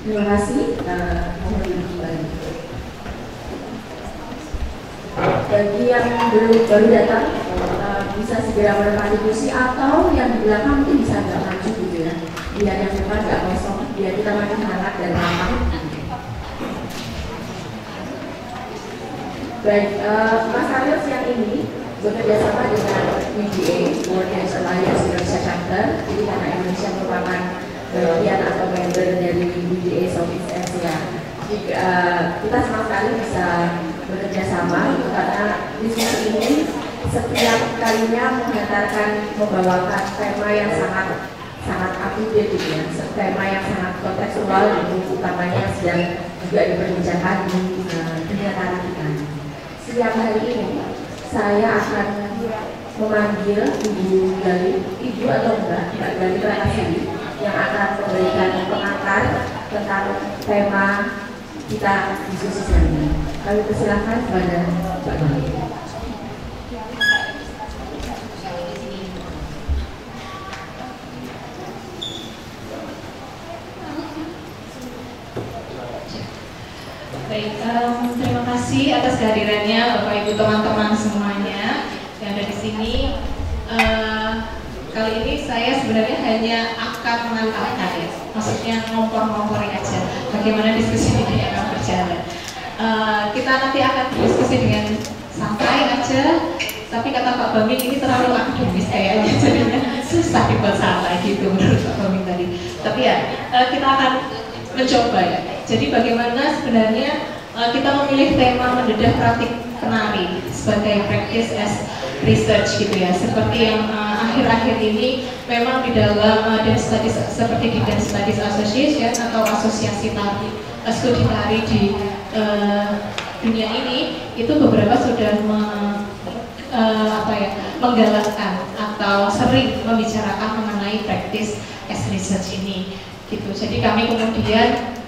Terima kasih. Mohon kembali. Bagi yang baru datang, bisa segera menempati kursi, atau yang di belakang mungkin bisa agak maju gitu ya, biar yang depan nggak kosong, biar kita makin hangat dan lapang. Baik, Mas Aryo siang ini bekerja sama dengan WGA, World Cancer Alliance Indonesia Chapter. Jadi karena Indonesia merupakan bagian atau member dari WGA Southeast Asia, kita sama sekali bisa bekerja sama karena diskusi ini setiap kalinya membawakan tema yang sangat up to date gitu ya, tema yang sangat kontekstual, utamanya sedang juga diperbincangkan di dunia tari kita. Siang hari ini saya akan memanggil Ibu Gali, Ibu atau Mbak Gali Pranasidi, yang akan memberikan pengantar tentang tema kita diskusi hari ini. Kami persilakan kepada Mbak Gali. Baik, terima kasih atas kehadirannya Bapak Ibu teman-teman semuanya yang ada di sini. Kali ini saya sebenarnya hanya akan mengantarkan ya, maksudnya ngompor-ngompori aja bagaimana diskusi ini akan berjalan. Kita nanti akan diskusi dengan santai aja, tapi kata Pak Bamin ini terlalu akademis kayaknya, jadinya susah dibuat santai gitu menurut Pak Bamin tadi. Tapi ya, kita akan mencoba ya. Jadi bagaimana sebenarnya kita memilih tema mendedah praktik penari sebagai practice as research gitu ya. Seperti yang akhir-akhir ini memang di dalam Dance Studies, seperti di Dance Studies Association atau asosiasi tari, studi tari di dunia ini, itu beberapa sudah menggalakkan atau sering membicarakan mengenai practice as research ini gitu. Jadi kami kemudian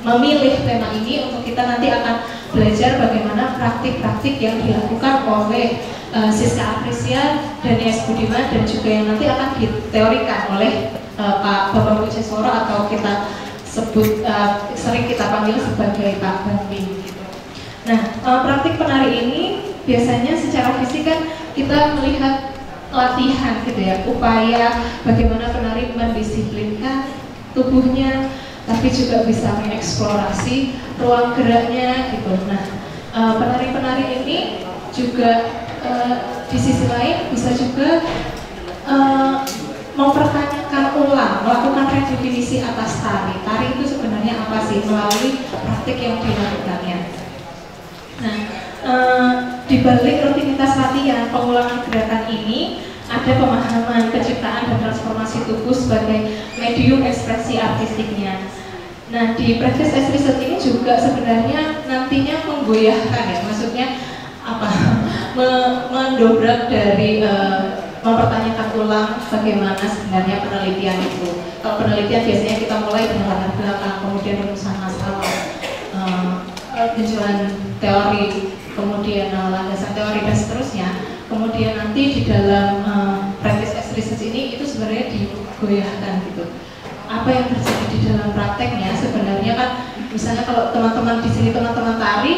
memilih tema ini untuk kita nanti akan belajar bagaimana praktik-praktik yang dilakukan oleh Siska Aprisia, Danias Budiman, dan juga yang nanti akan diteorikan oleh Pak Bambang Wijesworo atau kita sebut sering kita panggil sebagai Pak Bambing gitu. Nah, praktik penari ini biasanya secara fisik kan kita melihat latihan gitu ya, upaya bagaimana penari mendisiplinkan tubuhnya, tapi juga bisa mengeksplorasi ruang geraknya gitu. Nah, penari-penari ini juga di sisi lain bisa juga mempertanyakan ulang, melakukan redefinisi atas tari. Tari itu sebenarnya apa sih melalui praktik yang dilakukannya. Nah, di balik rutinitas latihan pengulangan gerakan ini ada pemahaman penciptaan dan transformasi tubuh sebagai medium ekspresi artistiknya. Nah, di practice as research ini juga sebenarnya nantinya menggoyahkan ya, maksudnya apa? Mendobrak dari mempertanyakan ulang bagaimana sebenarnya penelitian itu. Kalau penelitian biasanya kita mulai dengan latar belakang, kemudian rumusan masalah, gejolak teori, kemudian landasan teori dan seterusnya. Kemudian nanti di dalam practice as research ini itu sebenarnya digoyahkan gitu. Apa yang terjadi di dalam prakteknya sebenarnya kan, misalnya kalau teman-teman di sini teman-teman tari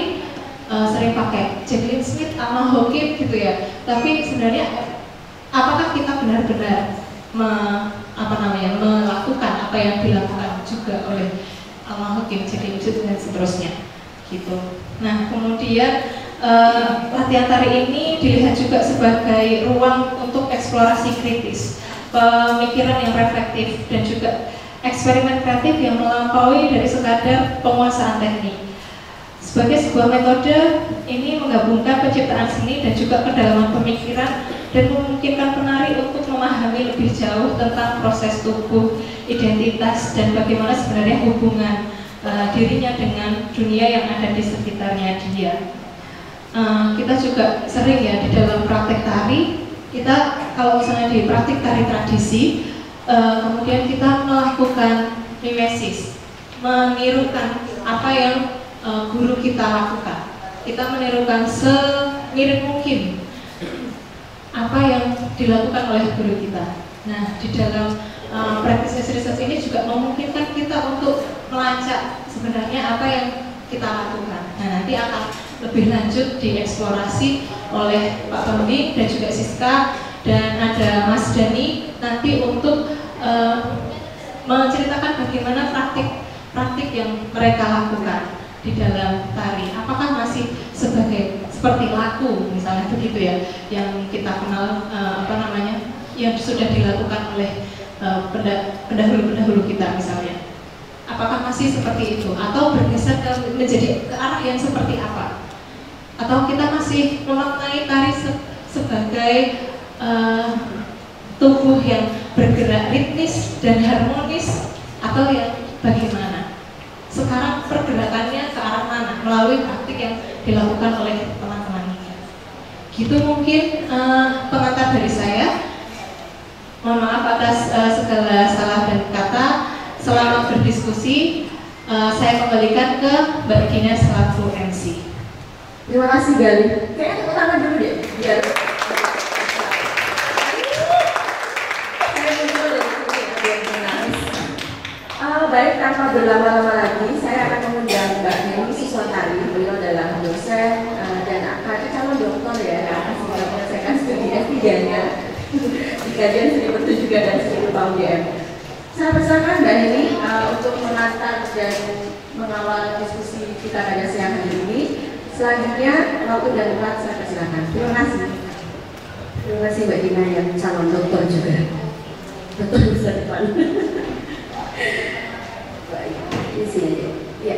sering pakai Jacqueline Smith sama Hawkins gitu ya. Tapi sebenarnya apakah kita benar-benar melakukan apa yang dilakukan juga oleh Hawkins, Jacqueline Smith dan seterusnya gitu. Nah, kemudian latihan tari ini dilihat juga sebagai ruang untuk eksplorasi kritis, pemikiran yang reflektif, dan juga eksperimen kreatif yang melampaui dari sekadar penguasaan teknik. Sebagai sebuah metode, ini menggabungkan penciptaan seni dan juga kedalaman pemikiran dan memungkinkan penari untuk memahami lebih jauh tentang proses tubuh, identitas, dan bagaimana sebenarnya hubungan dirinya dengan dunia yang ada di sekitarnya dia. Kita juga sering ya di dalam praktek tari, kita kalau misalnya di praktik tari tradisi, kemudian kita melakukan mimesis, menirukan apa yang guru kita lakukan. Kita menirukan semirip mungkin apa yang dilakukan oleh guru kita. Nah, di dalam practice research ini juga memungkinkan kita untuk melacak sebenarnya apa yang kita lakukan. Nah, nanti akan lebih lanjut dieksplorasi oleh Pak Tommy dan juga Siska, dan ada Mas Dani nanti untuk menceritakan bagaimana praktik yang mereka lakukan di dalam tari. Apakah masih seperti laku misalnya begitu ya, yang kita kenal yang sudah dilakukan oleh pendahulu-pendahulu kita misalnya. Apakah masih seperti itu atau bergeser menjadi ke arah yang seperti apa? Atau kita masih memaknai tari sebagai tubuh yang bergerak ritmis dan harmonis, atau yang bagaimana? Sekarang pergerakannya ke arah mana melalui praktik yang dilakukan oleh teman-teman ini? Gitu mungkin pengantar dari saya. Mohon maaf atas segala salah dan kata. Selamat berdiskusi. Saya kembalikan ke Mbak Gina selaku MC. Terima kasih Gali. Kayaknya tepuk tangan dulu deh, biar baik, tanpa berlama-lama lagi, saya akan mengundang Mbak Neni Siswatari. Beliau adalah dosen dan akan calon doktor ya, akan segera menyelesaikan studi S3-nya di kajian seni pertunjukan dan seni rupa UGM. Saya persilakan Mbak Neni untuk menantar dan mengawal diskusi kita pada siang hari ini. Selanjutnya, waktu dan tempat saya persilakan. Terima kasih. Terima kasih Mbak Dina yang calon doktor juga. Doktor bisa depan. Baik, di sini aja. Ya,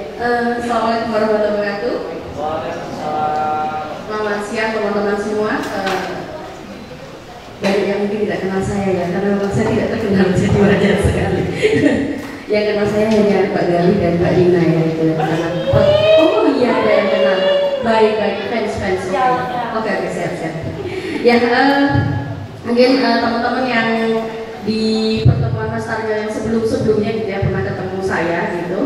assalamualaikum warahmatullahi wabarakatuh. Selamat siang teman-teman semua. Banyak yang mungkin tidak kenal saya ya, karena memang saya tidak terkenal, jadi wajar sekali. Yang kenal saya hanya Pak Gali dan Mbak Dina ya, itu yang kenal. Oh iya, ada yang kenal. Baik, fans. Oke, siap. Ya, mungkin teman-teman yang di pertemuan Mas Taryo yang sebelumnya gitu ya, pernah ketemu saya gitu.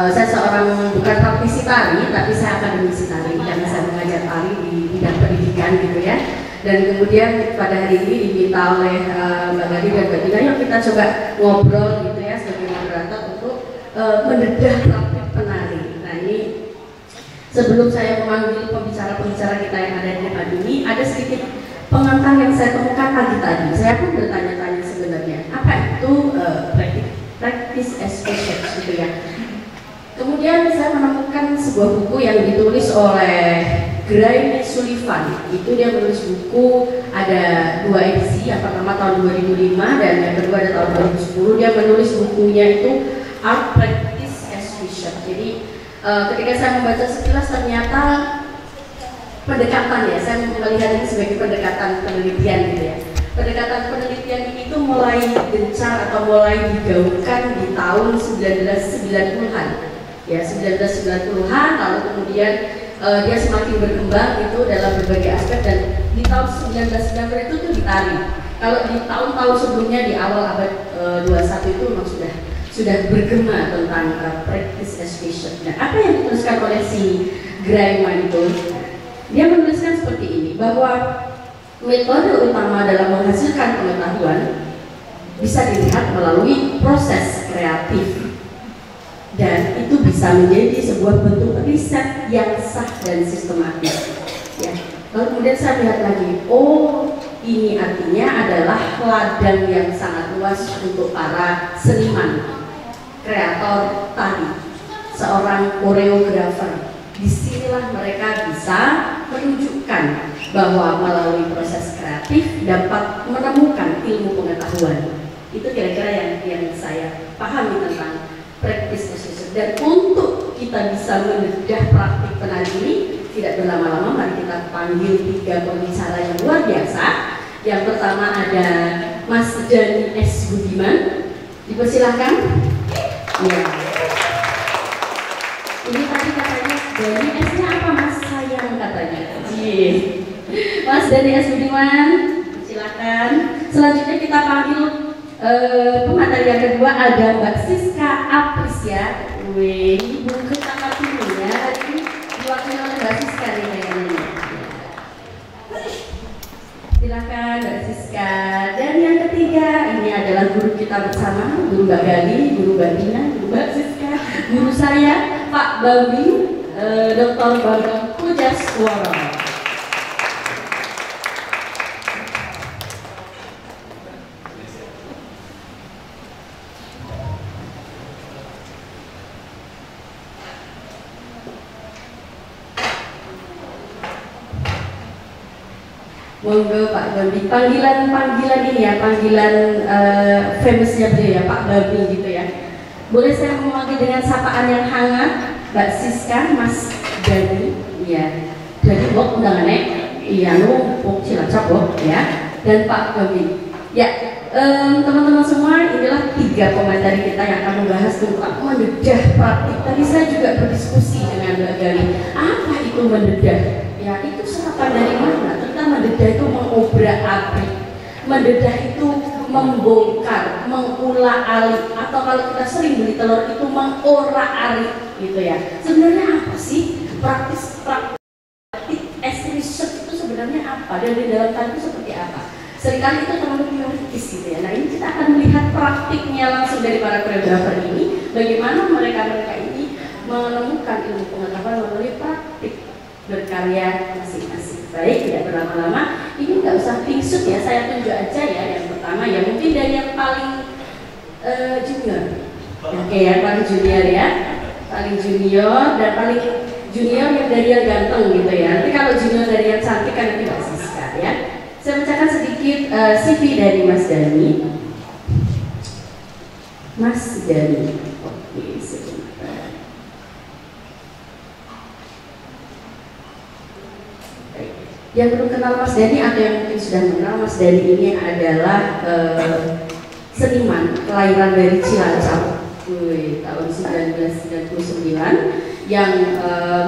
Saya seorang bukan praktisi tari, tapi saya akademisi tari karena saya mengajar tari di bidang pendidikan gitu ya. Dan kemudian pada hari ini diminta oleh Mbak Gali dan Mbak Dina, yuk kita coba ngobrol gitu ya sebagai moderator untuk mendedah praktik penari. Nah ini sebelum saya memanggil pembicara-pembicara kita yang ada di depan ini, ada sedikit pengantar yang saya temukan pagi tadi. Saya pun bertanya-tanya sebenarnya apa itu practice as fashion gitu ya. Kemudian saya menemukan sebuah buku yang ditulis oleh Graeme Sullivan. Itu dia menulis buku, ada 2 edisi, yang pertama tahun 2005 dan yang kedua ada tahun 2010. Dia menulis bukunya itu Art Practice as Fashion. Jadi ketika saya membaca sekilas ternyata pendekatan ya, saya melihat ini sebagai pendekatan penelitian gitu ya. Pendekatan penelitian ini tuh mulai gencar atau mulai digaungkan di tahun 1990-an. Ya, 1990-an, lalu kemudian dia semakin berkembang itu dalam berbagai aspek, dan di tahun 1990 itu tuh ditari. Kalau di tahun-tahun sebelumnya di awal abad 21 itu memang sudah bergema tentang practice as fashion. Nah, apa yang dituliskan oleh si Graeme itu? Dia menuliskan seperti ini, bahwa metode utama dalam menghasilkan pengetahuan bisa dilihat melalui proses kreatif. Dan itu bisa menjadi sebuah bentuk riset yang sah dan sistematis. Ya. Lalu kemudian saya lihat lagi, oh ini artinya adalah ladang yang sangat luas untuk para seniman, kreator tari, seorang koreografer. Disinilah mereka bisa menunjukkan bahwa melalui proses kreatif dapat menemukan ilmu pengetahuan. Itu kira-kira yang saya pahami tentang practice as fashion. Dan untuk kita bisa mendedah praktik penari ini, tidak berlama-lama, mari kita panggil 3 pembicara yang luar biasa. Yang pertama ada Mas Dani S. Budiman, dipersilahkan. Ya. Ini tadi katanya Dani S-nya apa Mas? Sayang katanya. Mas Dani S. Budiman, silakan. Selanjutnya kita panggil pengantar yang kedua ada Mbak Siska Aprisia. Wih, buku tangkap ini ya, tadi diwakili oleh Mbak Siska nih kayaknya. Silakan Mbak Siska. Dan yang ketiga guru kita bersama, guru Mbak Gali, guru Mbak Dina, guru Mbak Siska, guru saya Pak Bambi, Dr. Bambang Pujaswara. Monggo Pak Bambi, panggilan ini ya, panggilan famousnya beliau ya, Pak Bambi gitu ya. Boleh saya memanggil dengan sapaan yang hangat, Mbak Siska, Mas Dani, ya. Jadi bok undangannya, iya numpuk Cilacap bok ya, dan Pak Bambi. Ya, teman-teman semua, inilah 3 komentar kita yang akan membahas tentang mendedah praktik. Tadi saya juga berdiskusi dengan Mbak Gali, apa itu mendedah? Ya, itu serapan dari mana? Kita mendedah itu mengobrak-abrik, mendedah itu membongkar, mengulang-alik, atau kalau kita sering beli telur itu mengorak-arik gitu ya. Sebenarnya apa sih praktik as research itu sebenarnya apa, dan di dalam tadi itu seperti apa? Seringkali itu terlalu teoritis gitu ya. Nah, ini kita akan melihat praktiknya langsung dari para koreografer ini, bagaimana mereka ini menemukan ilmu pengetahuan melalui praktik berkarya masing-masing. Baik, tidak berlama-lama, ini nggak usah pingsut ya, saya tunjuk aja ya. Yang pertama ya mungkin dari yang paling junior. Oke, yang paling junior ya, paling junior dan paling junior yang dari yang ganteng gitu ya. Nanti kalau junior dari yang cantik kan nanti Mbak Siska ya. Saya bacakan sedikit CV dari Mas Dani. Mas Dani, oke sebentar. Yang belum kenal Mas Dani atau yang mungkin sudah mengenal Mas Dani, ini adalah seniman kelahiran dari Cilacap, tahun 1999, yang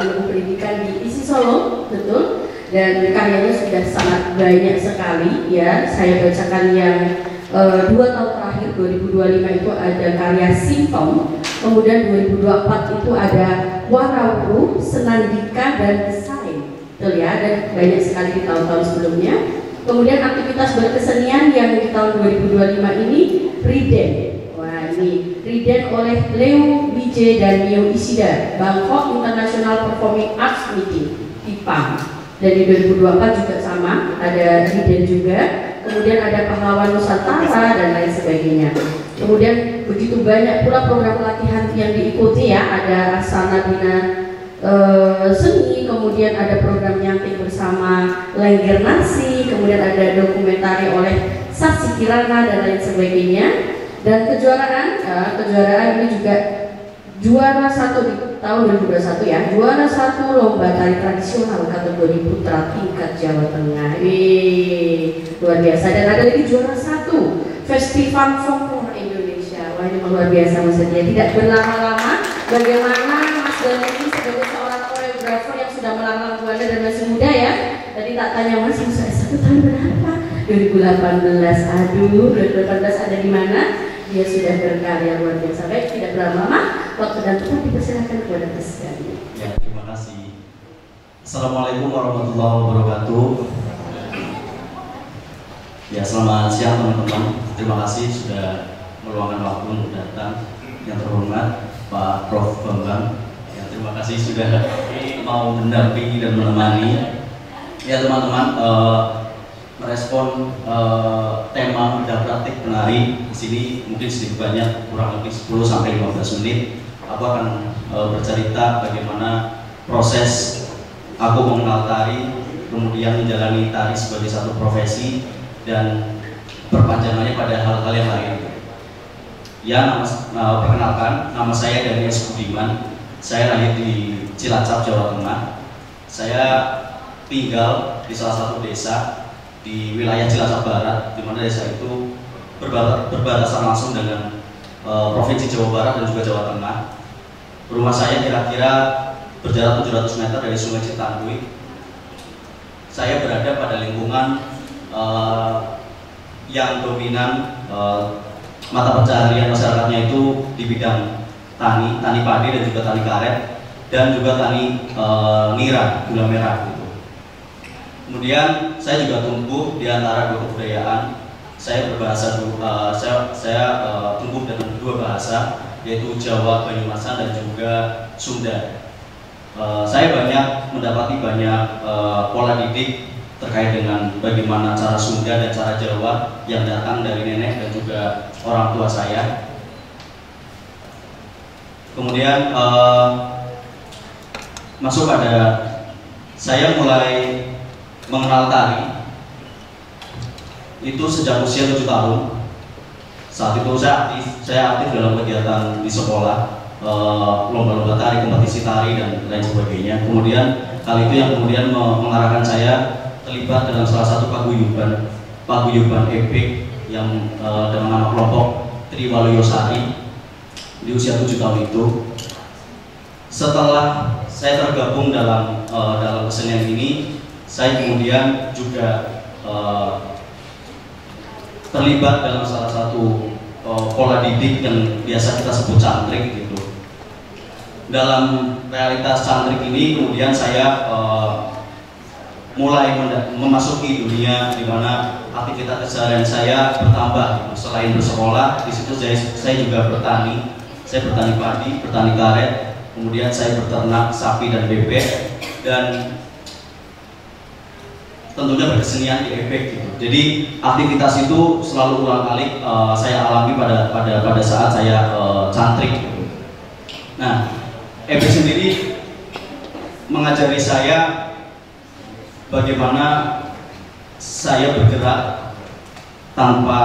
menempuh pendidikan di ISI Solo, betul, dan karyanya sudah sangat banyak sekali ya. Saya bacakan yang 2 tahun terakhir, 2025 itu ada karya Sintong, kemudian 2024 itu ada Warawuru, Senandika, dan Desain, betul ya, dan banyak sekali di tahun-tahun sebelumnya. Kemudian aktivitas berkesenian yang di tahun 2025 ini Riden. Wah, ini Riden oleh Leo Wijay dan Mio Ishida, Bangkok International Performing Arts Meeting di PAM. Dan di 2024 juga sama, ada Riden juga. Kemudian ada Pahlawan Nusantara dan lain sebagainya. Kemudian begitu banyak pula program pelatihan yang diikuti ya, ada Asana Bina Seni, kemudian ada program nyantik bersama Lengger Nasi, kemudian ada dokumentari oleh Saksi Kirana dan lain sebagainya. Dan kejuaraan ini juga juara 1 di tahun 2021 ya, juara 1 lomba tari tradisional kategori putra tingkat Jawa Tengah. Luar biasa. Dan ada lagi juara 1 Festival Folklore Indonesia. Wah, ini luar biasa maksudnya. Tidak berlama-lama, bagaimana Mas Dani ini sebagai seorang koreografer yang sudah melanglang buana dan masih muda ya. Tadi tak tanya Mas, usia 1 tahun berapa? 2018. Aduh, 2018 ada di mana? Dia sudah berkarya luar biasa. Baik, tidak berlama-lama, waktu dan tempat dipersilakan kepada Mas Dani. Ya, terima kasih. Assalamualaikum warahmatullahi wabarakatuh. Ya, selamat siang teman-teman. Terima kasih sudah meluangkan waktu untuk datang. Yang terhormat Pak Prof. Bambang. Ya, terima kasih sudah mau mendampingi dan menemani. Ya teman-teman, merespon tema bedah praktik penari di sini mungkin sedikit banyak, kurang lebih 10 sampai 15 menit. Aku akan bercerita bagaimana proses aku mengenal tari, kemudian menjalani tari sebagai satu profesi dan perpanjangannya pada hal-hal yang lain. Ya, perkenalkan, nama saya Dani S. Budiman. Saya lahir di Cilacap, Jawa Tengah. Saya tinggal di salah satu desa di wilayah Cilacap Barat, di mana desa itu berbatasan langsung dengan Provinsi Jawa Barat dan juga Jawa Tengah. Rumah saya kira-kira berjarak 700 meter dari Sungai Citangui. Saya berada pada lingkungan yang dominan mata pencaharian masyarakatnya itu di bidang tani padi dan juga tani karet, dan juga tani nira, gula merah gitu. Kemudian saya juga tumbuh di antara dua kebudayaan. saya berbahasa saya tumbuh dengan dua bahasa, yaitu Jawa Banyumasan dan juga Sunda. Saya mendapati banyak pola didik terkait dengan bagaimana cara Sunda dan cara Jawa yang datang dari nenek dan juga orang tua saya. Kemudian masuk pada saya mulai mengenal tari itu sejak usia 7 tahun. Saat itu saya aktif dalam kegiatan di sekolah, lomba-lomba tari, kompetisi tari dan lain sebagainya. Kemudian hal itu yang kemudian mengarahkan saya terlibat dalam salah satu paguyuban epik yang dengan nama kelompok Triwaluyosari di usia 7 tahun itu. Setelah saya tergabung dalam kesenian ini, saya kemudian juga terlibat dalam salah satu pola didik yang biasa kita sebut cantrik gitu. Dalam realitas cantrik ini kemudian saya mulai memasuki dunia di mana aktivitas keseharian saya bertambah. Selain bersekolah, di situ saya juga bertani. Saya bertani padi, bertani karet, kemudian saya berternak sapi dan bebek, dan tentunya berkesenian di epek gitu. Jadi aktivitas itu selalu ulang-alik saya alami pada saat saya cantrik gitu. Nah, epek sendiri mengajari saya bagaimana saya bergerak tanpa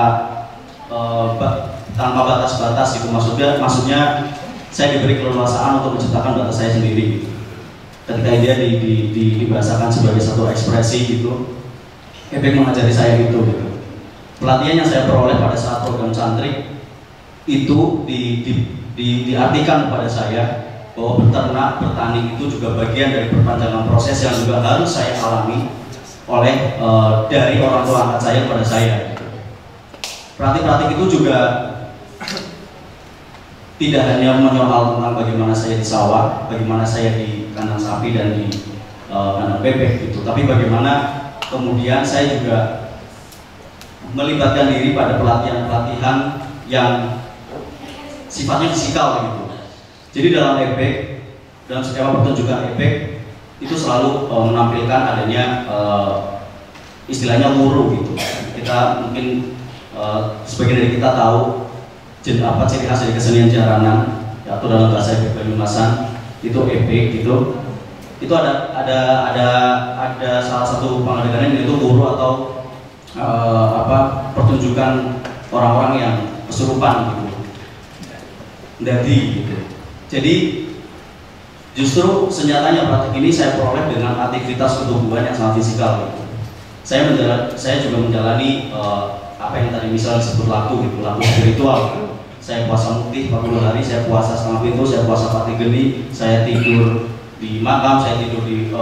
batas-batas gitu. Maksudnya saya diberi keleluasaan untuk menciptakan batas saya sendiri gitu. Ketika dia dibahasakan sebagai satu ekspresi gitu, epek mengajari saya itu gitu. Pelatihan yang saya peroleh pada saat program cantrik itu diartikan kepada saya bahwa beternak, bertani itu juga bagian dari perpanjangan proses yang juga harus saya alami oleh dari orang tua angkat saya kepada saya. Praktik-praktik itu juga tidak hanya menyoal tentang bagaimana saya di sawah, bagaimana saya di kandang sapi dan di kandang bebek gitu, tapi bagaimana kemudian saya juga melibatkan diri pada pelatihan-pelatihan yang sifatnya fisikal gitu. Jadi dalam epek, dalam skema pertunjukan epek itu selalu menampilkan adanya istilahnya wuru gitu. Kita mungkin sebagian dari kita tahu apa ciri khas dari kesenian jaranan atau dalam bahasa Banyumasan itu epek gitu. Itu ada salah satu pengadegan yaitu wuru atau pertunjukan orang-orang yang kesurupan gitu, dadi gitu. Jadi justru senyatanya praktik ini saya peroleh dengan aktivitas ketubuhan yang sangat fisikal gitu. Saya juga menjalani apa yang tadi misalnya disebut laku gitu, laku spiritual gitu. Saya puasa mukti 40 hari, saya puasa setengah pintu, saya puasa pati geni, saya tidur di makam, saya tidur di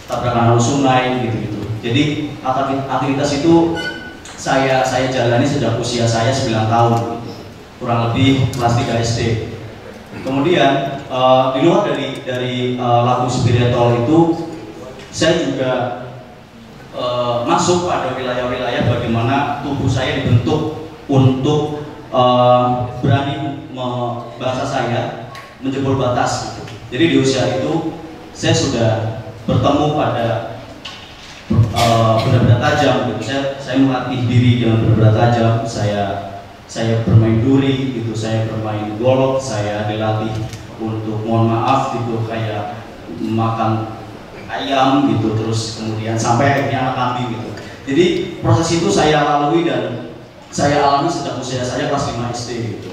tabrakan sungai gitu-gitu. Jadi aktivitas itu saya jalani sejak usia saya 9 tahun gitu. Kurang lebih kelas 3 SD. Kemudian di luar dari laku spiritual itu, saya juga masuk pada wilayah-wilayah bagaimana tubuh saya dibentuk untuk berani bahasa saya menjebol batas gitu. Jadi di usia itu saya sudah bertemu pada benda-benda tajam gitu. Saya melatih diri dengan benda-benda tajam. Saya bermain duri gitu, saya bermain golok, saya dilatih untuk mohon maaf gitu, kayak makan ayam gitu, terus kemudian sampai akhirnya anak kambing gitu. Jadi proses itu saya lalui dan saya alami sejak usia saya kelas 5 SD gitu.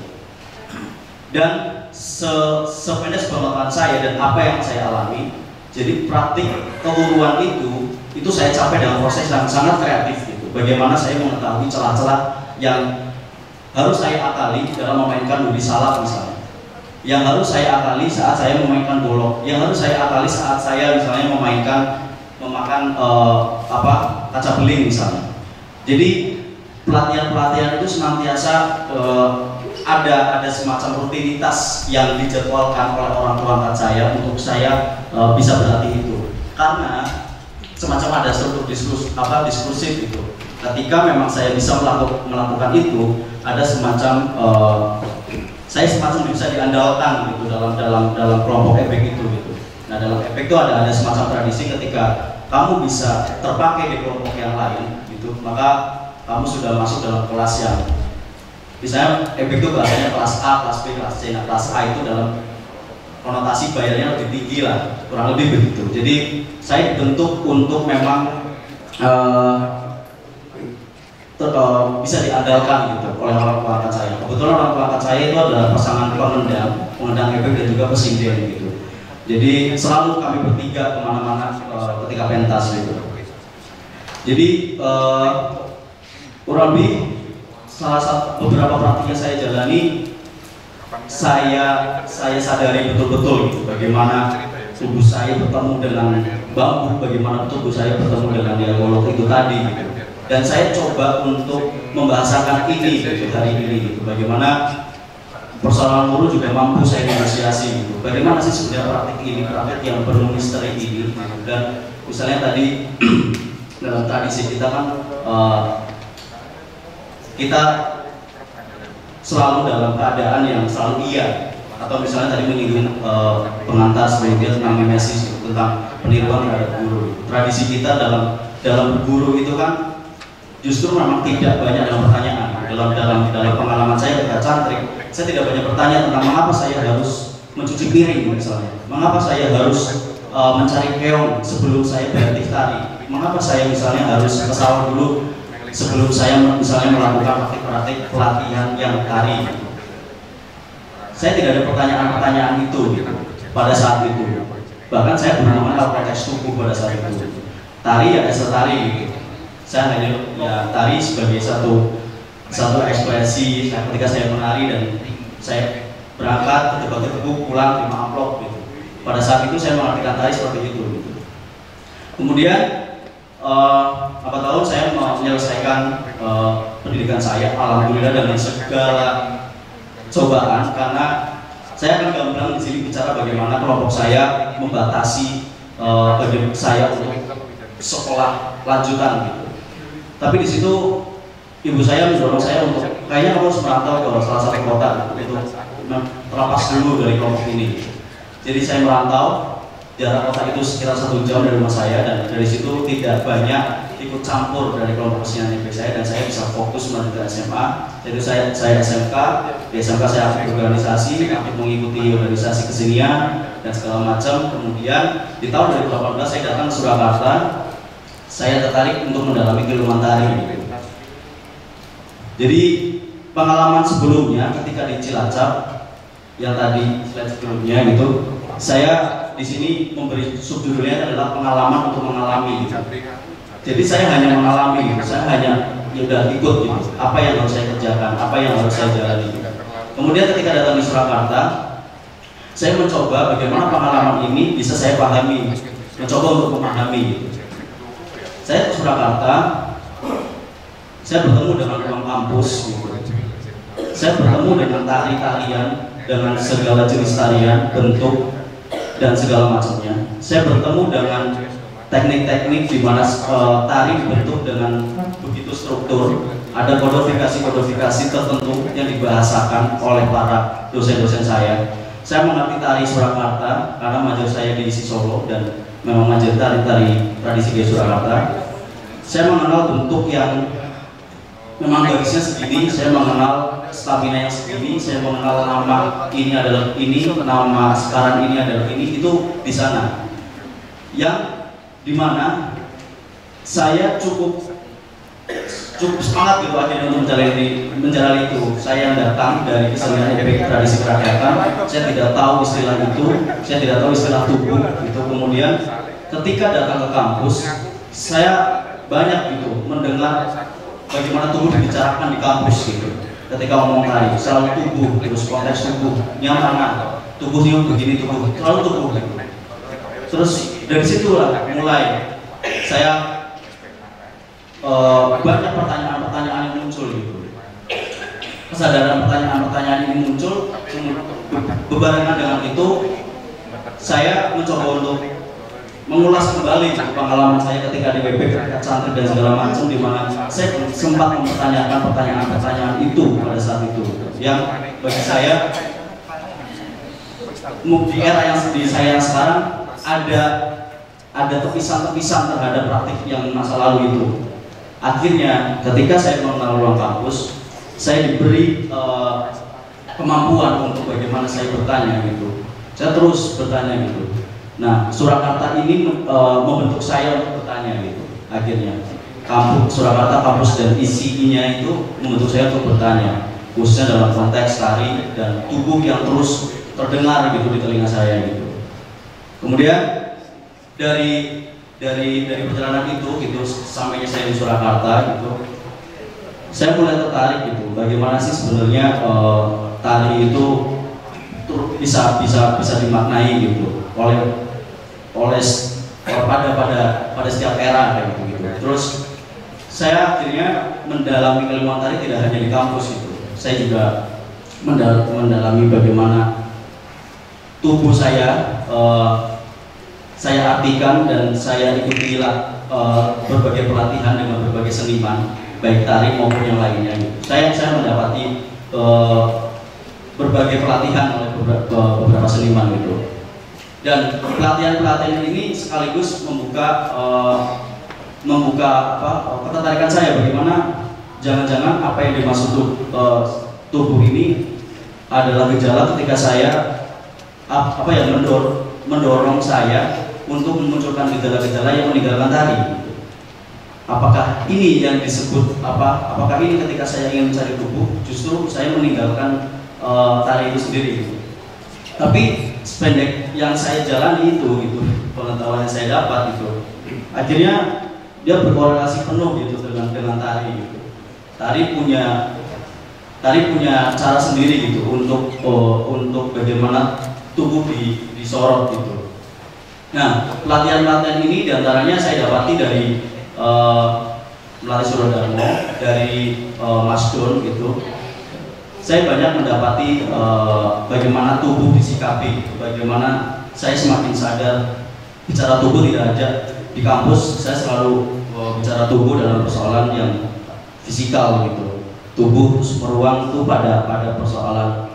Dan sependek sepengetahuan saya dan apa yang saya alami, jadi praktik kewuruan itu saya capai dengan proses yang sangat kreatif gitu. Bagaimana saya mengetahui celah-celah yang harus saya akali dalam memainkan duri salak misalnya, yang harus saya akali saat saya memainkan bolok, yang harus saya akali saat saya misalnya memakan kaca beling misalnya. Jadi pelatihan-pelatihan itu senantiasa ada semacam rutinitas yang dijadwalkan oleh orang tua angkat saya untuk saya bisa berlatih itu, karena semacam ada struktur diskursif itu. ketika memang saya bisa melakukan itu, ada semacam saya semacam bisa diandalkan gitu dalam kelompok efek itu gitu. Nah, dalam efek itu ada semacam tradisi ketika kamu bisa terpakai di kelompok yang lain gitu, maka kamu sudah masuk dalam kelas yang misalnya efek itu bahasanya kelas A, kelas B, kelas C. Nah, kelas A itu dalam konotasi bayarnya lebih tinggi lah, kurang lebih begitu. Jadi saya dibentuk untuk memang bisa diandalkan gitu oleh orang tua angkat saya. Kebetulan orang tua angkat saya itu adalah pasangan pengendang efek dan juga pesinden gitu. Jadi selalu kami bertiga kemana-mana ketika pentas gitu. Jadi kurang lebih beberapa praktik yang saya jalani, saya sadari betul-betul gitu, bagaimana tubuh saya bertemu dengan bambu, bagaimana tubuh saya bertemu dengan dialog itu tadi gitu. Dan saya coba untuk membahasakan ini gitu, hari ini gitu, bagaimana persoalan guru juga mampu saya negosiasi gitu. Bagaimana sih sebenarnya praktik yang penuh misteri ini gitu. Dan misalnya tadi dalam tradisi kita kan kita selalu dalam keadaan yang selalu iya, atau misalnya tadi menyinggung pengantar sebelumnya tentang mimesis tentang peniruan terhadap guru. Tradisi kita dalam guru itu kan justru memang tidak banyak dalam pertanyaan. Dalam pengalaman saya ketika cantrik, saya tidak banyak bertanya tentang mengapa saya harus mencuci piring misalnya, mengapa saya harus mencari keong sebelum saya berlatih tari, mengapa saya misalnya harus ke sawah dulu sebelum saya misalnya melakukan praktik-praktik pelatihan yang tari. Saya tidak ada pertanyaan-pertanyaan itu gitu, pada saat itu. Bahkan saya belum mengenal konteks tubuh pada saat itu. Tari ya dasar tari gitu. Saya hanya ya tari sebagai satu ekspresi ketika saya menari, dan saya berangkat ke tebu pulang terima amplop gitu. Pada saat itu saya mengartikan tari seperti itu gitu. Kemudian apa tahun saya menyelesaikan pendidikan saya alhamdulillah dengan segala cobaan, karena saya akan gamblang di sini bicara bagaimana kelompok saya membatasi saya untuk sekolah lanjutan gitu. Tapi di situ ibu saya mendorong saya untuk kayaknya kamu harus merantau ke salah satu kota untuk terlepas dulu dari kelompok ini. Jadi saya merantau, jarak kota itu sekitar 1 jam dari rumah saya, dan dari situ tidak banyak ikut campur dari kelompok kesenian efek saya, dan saya bisa fokus melanjutkan SMA. Jadi saya SMK, di SMK saya aktif organisasi, aktif mengikuti organisasi kesenian dan segala macam. Kemudian di tahun 2018 saya datang ke Surakarta. Saya tertarik untuk mendalami keilmuan tari. Jadi pengalaman sebelumnya ketika di Cilacap yang tadi slide sebelumnya gitu, saya di sini memberi subjudulnya adalah pengalaman untuk mengalami gitu. Jadi saya hanya mengalami gitu, saya hanya udah ikut gitu, apa yang harus saya kerjakan, apa yang harus saya jalani gitu. Kemudian ketika datang di Surakarta, saya mencoba bagaimana pengalaman ini bisa saya pahami, mencoba untuk memahami gitu. Saya ke Surakarta, saya bertemu dengan ruang kampus gitu. Saya bertemu dengan tari-tarian, dengan segala jenis tarian, bentuk dan segala macamnya. Saya bertemu dengan teknik-teknik di mana tari dibentuk dengan begitu struktur. Ada kodifikasi tertentu yang dibahasakan oleh para dosen-dosen saya. Saya mengerti tari Surakarta karena majer saya di Solo dan memang majer tari tradisi di Surakarta. Saya mengenal bentuk yang memang garisnya segini, saya mengenal stamina yang segini, saya mengenal nama ini adalah ini, nama sekarang ini adalah ini, itu di sana. Yang dimana saya cukup semangat gitu akhirnya untuk menjalani itu. Saya yang datang dari kesenian efek tradisi kerakyatan, saya tidak tahu istilah itu, saya tidak tahu istilah tubuh gitu. Kemudian ketika datang ke kampus, saya banyak gitu mendengar bagaimana tubuh dibicarakan di kampus gitu. Ketika ngomong tari, selalu tubuh, terus konteks tubuh, nyaman, tubuhnya begini, tubuh, selalu tubuh gitu. Terus dari situlah mulai saya banyak pertanyaan-pertanyaan yang muncul gitu. Kesadaran pertanyaan-pertanyaan ini muncul, bebarengan dengan itu saya mencoba untuk mengulas kembali pengalaman saya ketika di WP, ketika santri dan segala macam, di mana saya sempat mempertanyakan pertanyaan-pertanyaan itu pada saat itu, yang bagi saya di era yang di saya sekarang ada tepisan-tepisan terhadap praktik yang masa lalu itu. Akhirnya ketika saya mengenal ruang kampus, saya diberi kemampuan untuk bagaimana saya bertanya gitu. Saya terus bertanya gitu. Nah, Surakarta ini membentuk saya untuk bertanya gitu. Akhirnya kampus Surakarta, kampus dan isinya itu membentuk saya untuk bertanya, khususnya dalam konteks tari dan tubuh yang terus terdengar gitu di telinga saya gitu. Kemudian dari perjalanan itu gitu, sampainya saya di Surakarta gitu, saya mulai tertarik gitu, bagaimana sih sebenarnya tari itu bisa dimaknai gitu pada setiap era kayak gitu. Terus saya akhirnya mendalami keilmuan tari tidak hanya di kampus gitu. Saya juga mendalami bagaimana tubuh saya artikan dan saya ikuti berbagai pelatihan dengan berbagai seniman, baik tari maupun yang lainnya. Saya mendapati berbagai pelatihan oleh beberapa seniman gitu. Dan pelatihan ini sekaligus membuka ketertarikan saya, bagaimana jangan-jangan apa yang dimaksud tubuh ini adalah gejala ketika saya mendorong saya untuk memunculkan gejala-gejala yang meninggalkan tari. Apakah ini yang disebut apakah ini ketika saya ingin mencari tubuh justru saya meninggalkan tari itu sendiri gitu. Tapi sependek yang saya jalani itu gitu, pengetahuan yang saya dapat gitu, akhirnya dia berkorelasi penuh gitu dengan tari gitu. Tari punya cara sendiri gitu untuk bagaimana tubuh disorot gitu. Nah, pelatihan ini diantaranya saya dapati dari melatih Surodarmo, dari Mas Don gitu. Saya banyak mendapati bagaimana tubuh disikapi, bagaimana saya semakin sadar bicara tubuh tidak aja di kampus. Saya selalu bicara tubuh dalam persoalan yang fisikal gitu. Tubuh meruang itu pada persoalan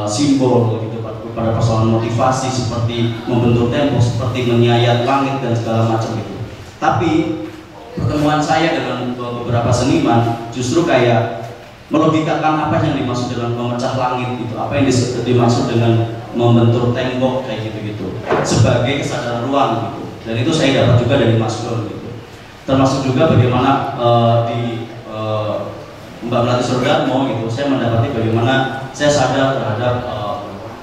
simbol gitu, pada persoalan motivasi seperti membentuk tempo, seperti menyayat langit dan segala macam gitu. Tapi pertemuan saya dengan beberapa seniman justru kayak melogikakan apa yang dimaksud dengan memecah langit gitu, apa yang dimaksud dengan membentuk tembok kayak gitu-gitu sebagai kesadaran ruang gitu. Dan itu saya dapat juga dari Mas Don gitu. Termasuk juga bagaimana di Mbak Melati Surodarmo gitu, saya mendapati bagaimana saya sadar terhadap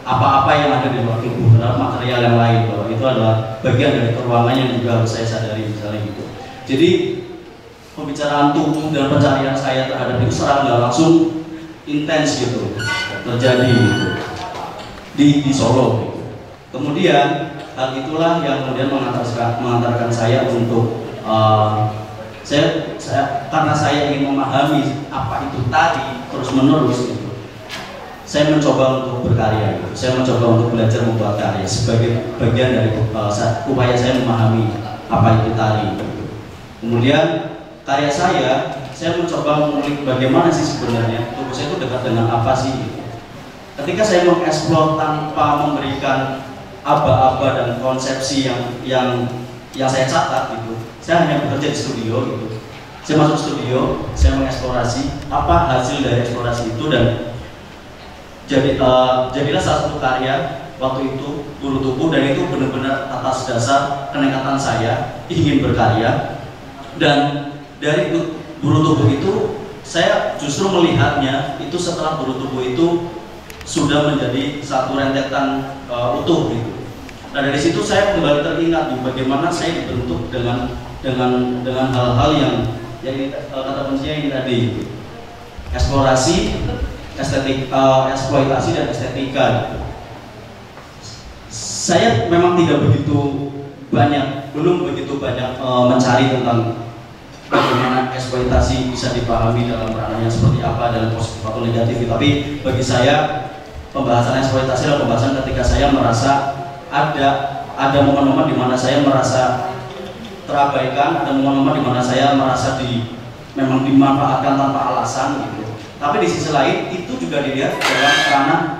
apa-apa yang ada di luar tubuh, terhadap material yang lain, bahwa itu adalah bagian dari ruangan yang juga harus saya sadari misalnya gitu. Jadi pembicaraan tubuh dan pencarian saya terhadap itu secara nggak langsung intens gitu terjadi gitu di Solo gitu. Kemudian hal itulah yang kemudian mengantarkan saya untuk karena saya ingin memahami apa itu tari terus menerus gitu. Saya mencoba untuk berkarya gitu. Saya mencoba untuk belajar membuat karya sebagai bagian dari upaya saya memahami apa itu tari gitu. Kemudian karya saya mencoba mengulik bagaimana sih sebenarnya tubuh saya itu dekat dengan apa sih gitu. Ketika saya mengeksplor tanpa memberikan aba-aba dan konsepsi yang saya catat gitu, saya hanya bekerja di studio gitu. Saya masuk studio, saya mengeksplorasi apa hasil dari eksplorasi itu, dan jadilah salah satu karya waktu itu Buru Tubuh, dan itu benar-benar atas dasar kenekatan saya ingin berkarya. Dan dari Buru Tubuh itu saya justru melihatnya itu setelah Buru Tubuh itu sudah menjadi satu rentetan utuh gitu. Nah, dari situ saya kembali teringat bagaimana saya dibentuk dengan hal-hal yang kata kuncinya ini tadi, eksplorasi, eksploitasi dan estetika gitu. Saya memang belum begitu banyak mencari tentang bagaimana eksploitasi bisa dipahami dalam ranahnya seperti apa, dalam positif atau negatif. Tapi bagi saya pembahasan eksploitasi adalah pembahasan ketika saya merasa ada ada momen-momen di mana saya merasa terabaikan, ada momen-momen di mana saya merasa memang dimanfaatkan tanpa alasan gitu. Tapi di sisi lain itu juga dilihat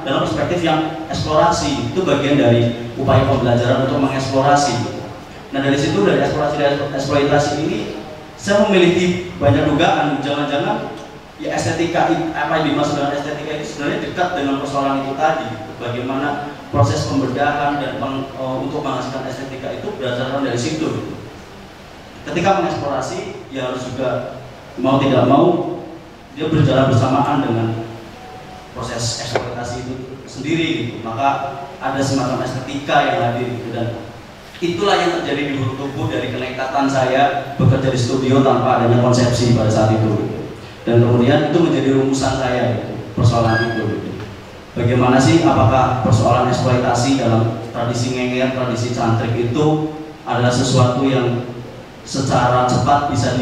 dalam perspektif yang eksplorasi, itu bagian dari upaya pembelajaran untuk mengeksplorasi. Nah dari situ, dari eksplorasi dan eksploitasi ini, saya memiliki banyak dugaan, jangan-jangan ya estetika, apa yang dimaksud dengan estetika itu sebenarnya dekat dengan persoalan itu tadi. Bagaimana proses pembedahan dan untuk menghasilkan estetika itu berdasarkan dari situ. Ketika mengeksplorasi, ya harus juga mau tidak mau dia berjalan bersamaan dengan proses eksploitasi itu sendiri gitu. Maka ada semacam estetika yang hadir gitu, dan itulah yang terjadi di hulu tubuh dari kenekatan saya bekerja di studio tanpa adanya konsepsi pada saat itu gitu. Dan kemudian itu menjadi rumusan saya gitu, persoalan itu gitu. Bagaimana sih, apakah persoalan eksploitasi dalam tradisi ngenger, tradisi cantrik itu adalah sesuatu yang secara cepat bisa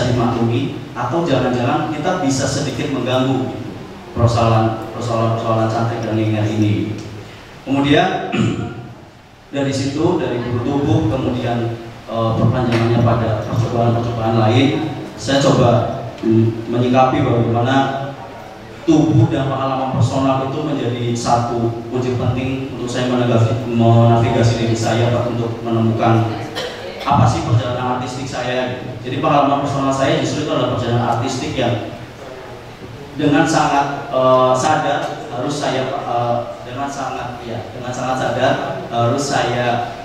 dimaklumi, atau jangan-jangan kita bisa sedikit mengganggu gitu, persoalan cantrik dan ngenger ini. Kemudian dari situ, dari hulu tubuh, kemudian perpanjangannya pada percobaan lain, saya coba menyikapi bagaimana tubuh dan pengalaman personal itu menjadi satu kunci penting untuk saya menavigasi diri saya untuk menemukan apa sih perjalanan artistik saya gitu. Jadi pengalaman personal saya justru itu adalah perjalanan artistik yang dengan sangat sadar harus saya dengan sangat sadar harus saya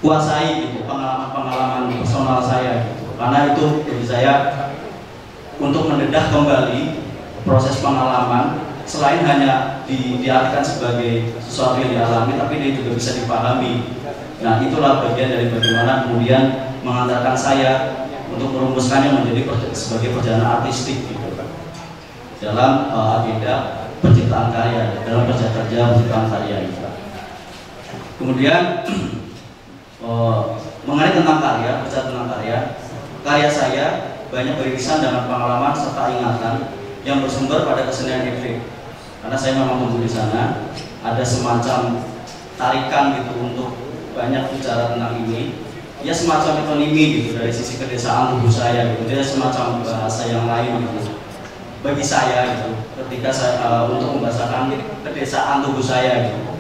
kuasai gitu pengalaman personal saya gitu. Karena itu bagi saya untuk mendedah kembali proses pengalaman, selain hanya diartikan sebagai sesuatu yang dialami, tapi dia juga bisa dipahami. Nah itulah bagian dari bagaimana kemudian mengantarkan saya untuk merumuskannya menjadi sebagai perjalanan artistik gitu, dalam agenda penciptaan karya, dalam kerja penciptaan karya gitu. Kemudian mengenai tentang karya, bicara tentang karya saya banyak beririsan dengan pengalaman serta ingatan yang bersumber pada kesenian efek. Karena saya memang tumbuh di sana, ada semacam tarikan gitu untuk banyak bicara tentang ini. Ya semacam metonimi gitu dari sisi kedesaan tubuh saya gitu. Dia semacam bahasa yang lain gitu bagi saya gitu. Ketika saya untuk membahasakan kedesaan tubuh saya gitu.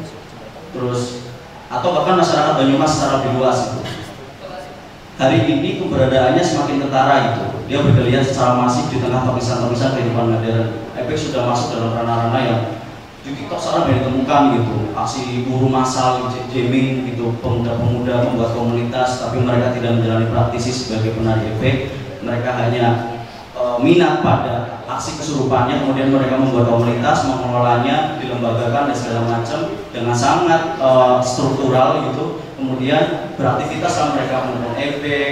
Terus atau bahkan masyarakat Banyumas secara lebih luas gitu. Hari ini keberadaannya semakin ketara gitu. Dia bergeliat secara masif di tengah tomisan-tomisan kehidupan modern. Efek sudah masuk dalam ranah-ranah yang di TikTok sekarang banyak ditemukan gitu. Aksi buruh massal, jamming gitu, pemuda-pemuda membuat komunitas, tapi mereka tidak menjalani praktisi sebagai penari efek. Mereka hanya minat pada aksi kesurupannya, kemudian mereka membuat komunitas, mengelolanya, dilembagakan dan segala macam dengan sangat struktural gitu. Kemudian beraktivitas lah mereka menggunakan efek,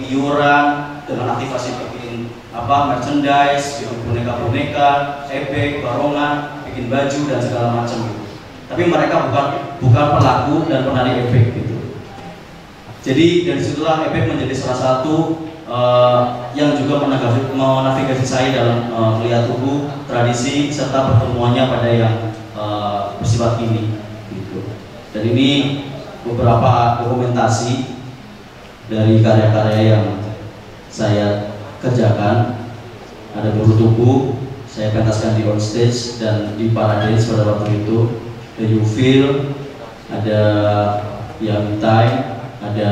iuran, dengan aktivasi bikin merchandise, bikin boneka-boneka, efek, barongan, bikin baju dan segala macam gitu. Tapi mereka bukan pelaku dan penari efek gitu. Jadi dari situlah efek menjadi salah satu yang juga menavigasi saya dalam melihat tubuh, tradisi serta pertemuannya pada yang bersifat ini gitu. Dan ini beberapa dokumentasi dari karya-karya yang saya kerjakan. Ada buruh tubuh saya pentaskan di on stage dan di Parades pada waktu itu. Ada You Feel, ada Young Time, ada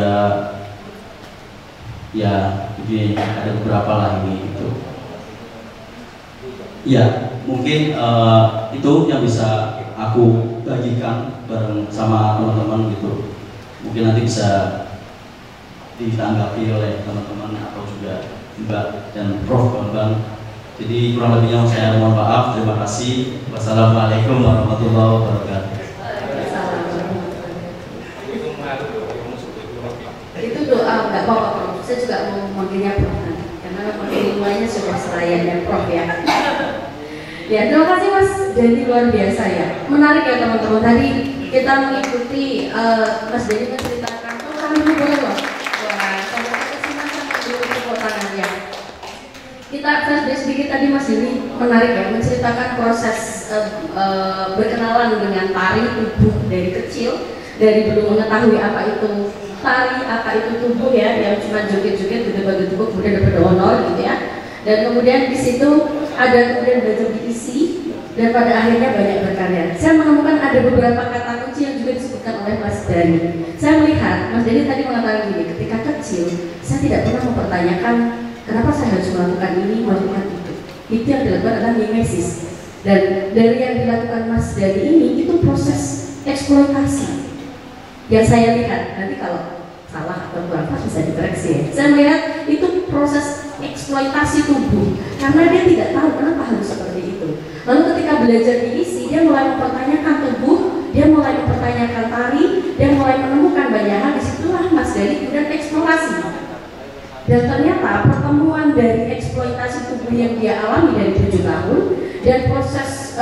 ya ini ada beberapa lah ini gitu. Ya mungkin itu yang bisa aku bagikan bareng sama teman-teman gitu. Mungkin nanti bisa ditanggapi oleh teman-teman atau juga Mbak dan Prof Bambang. Jadi kurang lebihnya saya mohon maaf. Terima kasih. Wassalamualaikum warahmatullahi wabarakatuh. Itu doa nggak apa-apa. Saya juga mau memanggilnya Prof karena memang ilmunya sudah selayan dan Prof ya. Ya, terima kasih Mas Denny, luar biasa ya. Menarik ya teman-teman. Tadi kita mengikuti Mas Denny menceritakan. Oh, kami boleh loh. Wah, kalau kita simak dulu tepuk tangannya. Kita flashback sedikit tadi Mas Denny, menarik ya, menceritakan proses berkenalan dengan tari tubuh dari kecil. dari belum mengetahui apa itu tari, apa itu tubuh ya, yang cuma joget-joget gitu kemudian dapat honor gitu ya. Dan kemudian di situ ada kemudian belajar diisi dan pada akhirnya banyak berkarya. Saya menemukan ada beberapa kata kunci yang juga disebutkan oleh Mas Dhani. Saya melihat Mas Dhani tadi mengatakan gini, ketika kecil saya tidak pernah mempertanyakan kenapa saya harus melakukan ini, melakukan itu. Itu yang dilakukan adalah mimesis. Dan dari yang dilakukan Mas Dhani ini itu proses eksploitasi. Yang saya lihat, nanti kalau salah atau kurang pas bisa dikoreksi ya. Saya melihat itu proses eksploitasi tubuh karena dia tidak tahu kenapa harus seperti itu. Lalu ketika belajar diisi, dia mulai mempertanyakan tubuh, dia mulai mempertanyakan tari, dia mulai menemukan banyak hal. Disitulah Mas Dhani kemudian eksplorasi. Dan ternyata pertemuan dari eksploitasi tubuh yang dia alami dari 7 tahun dan proses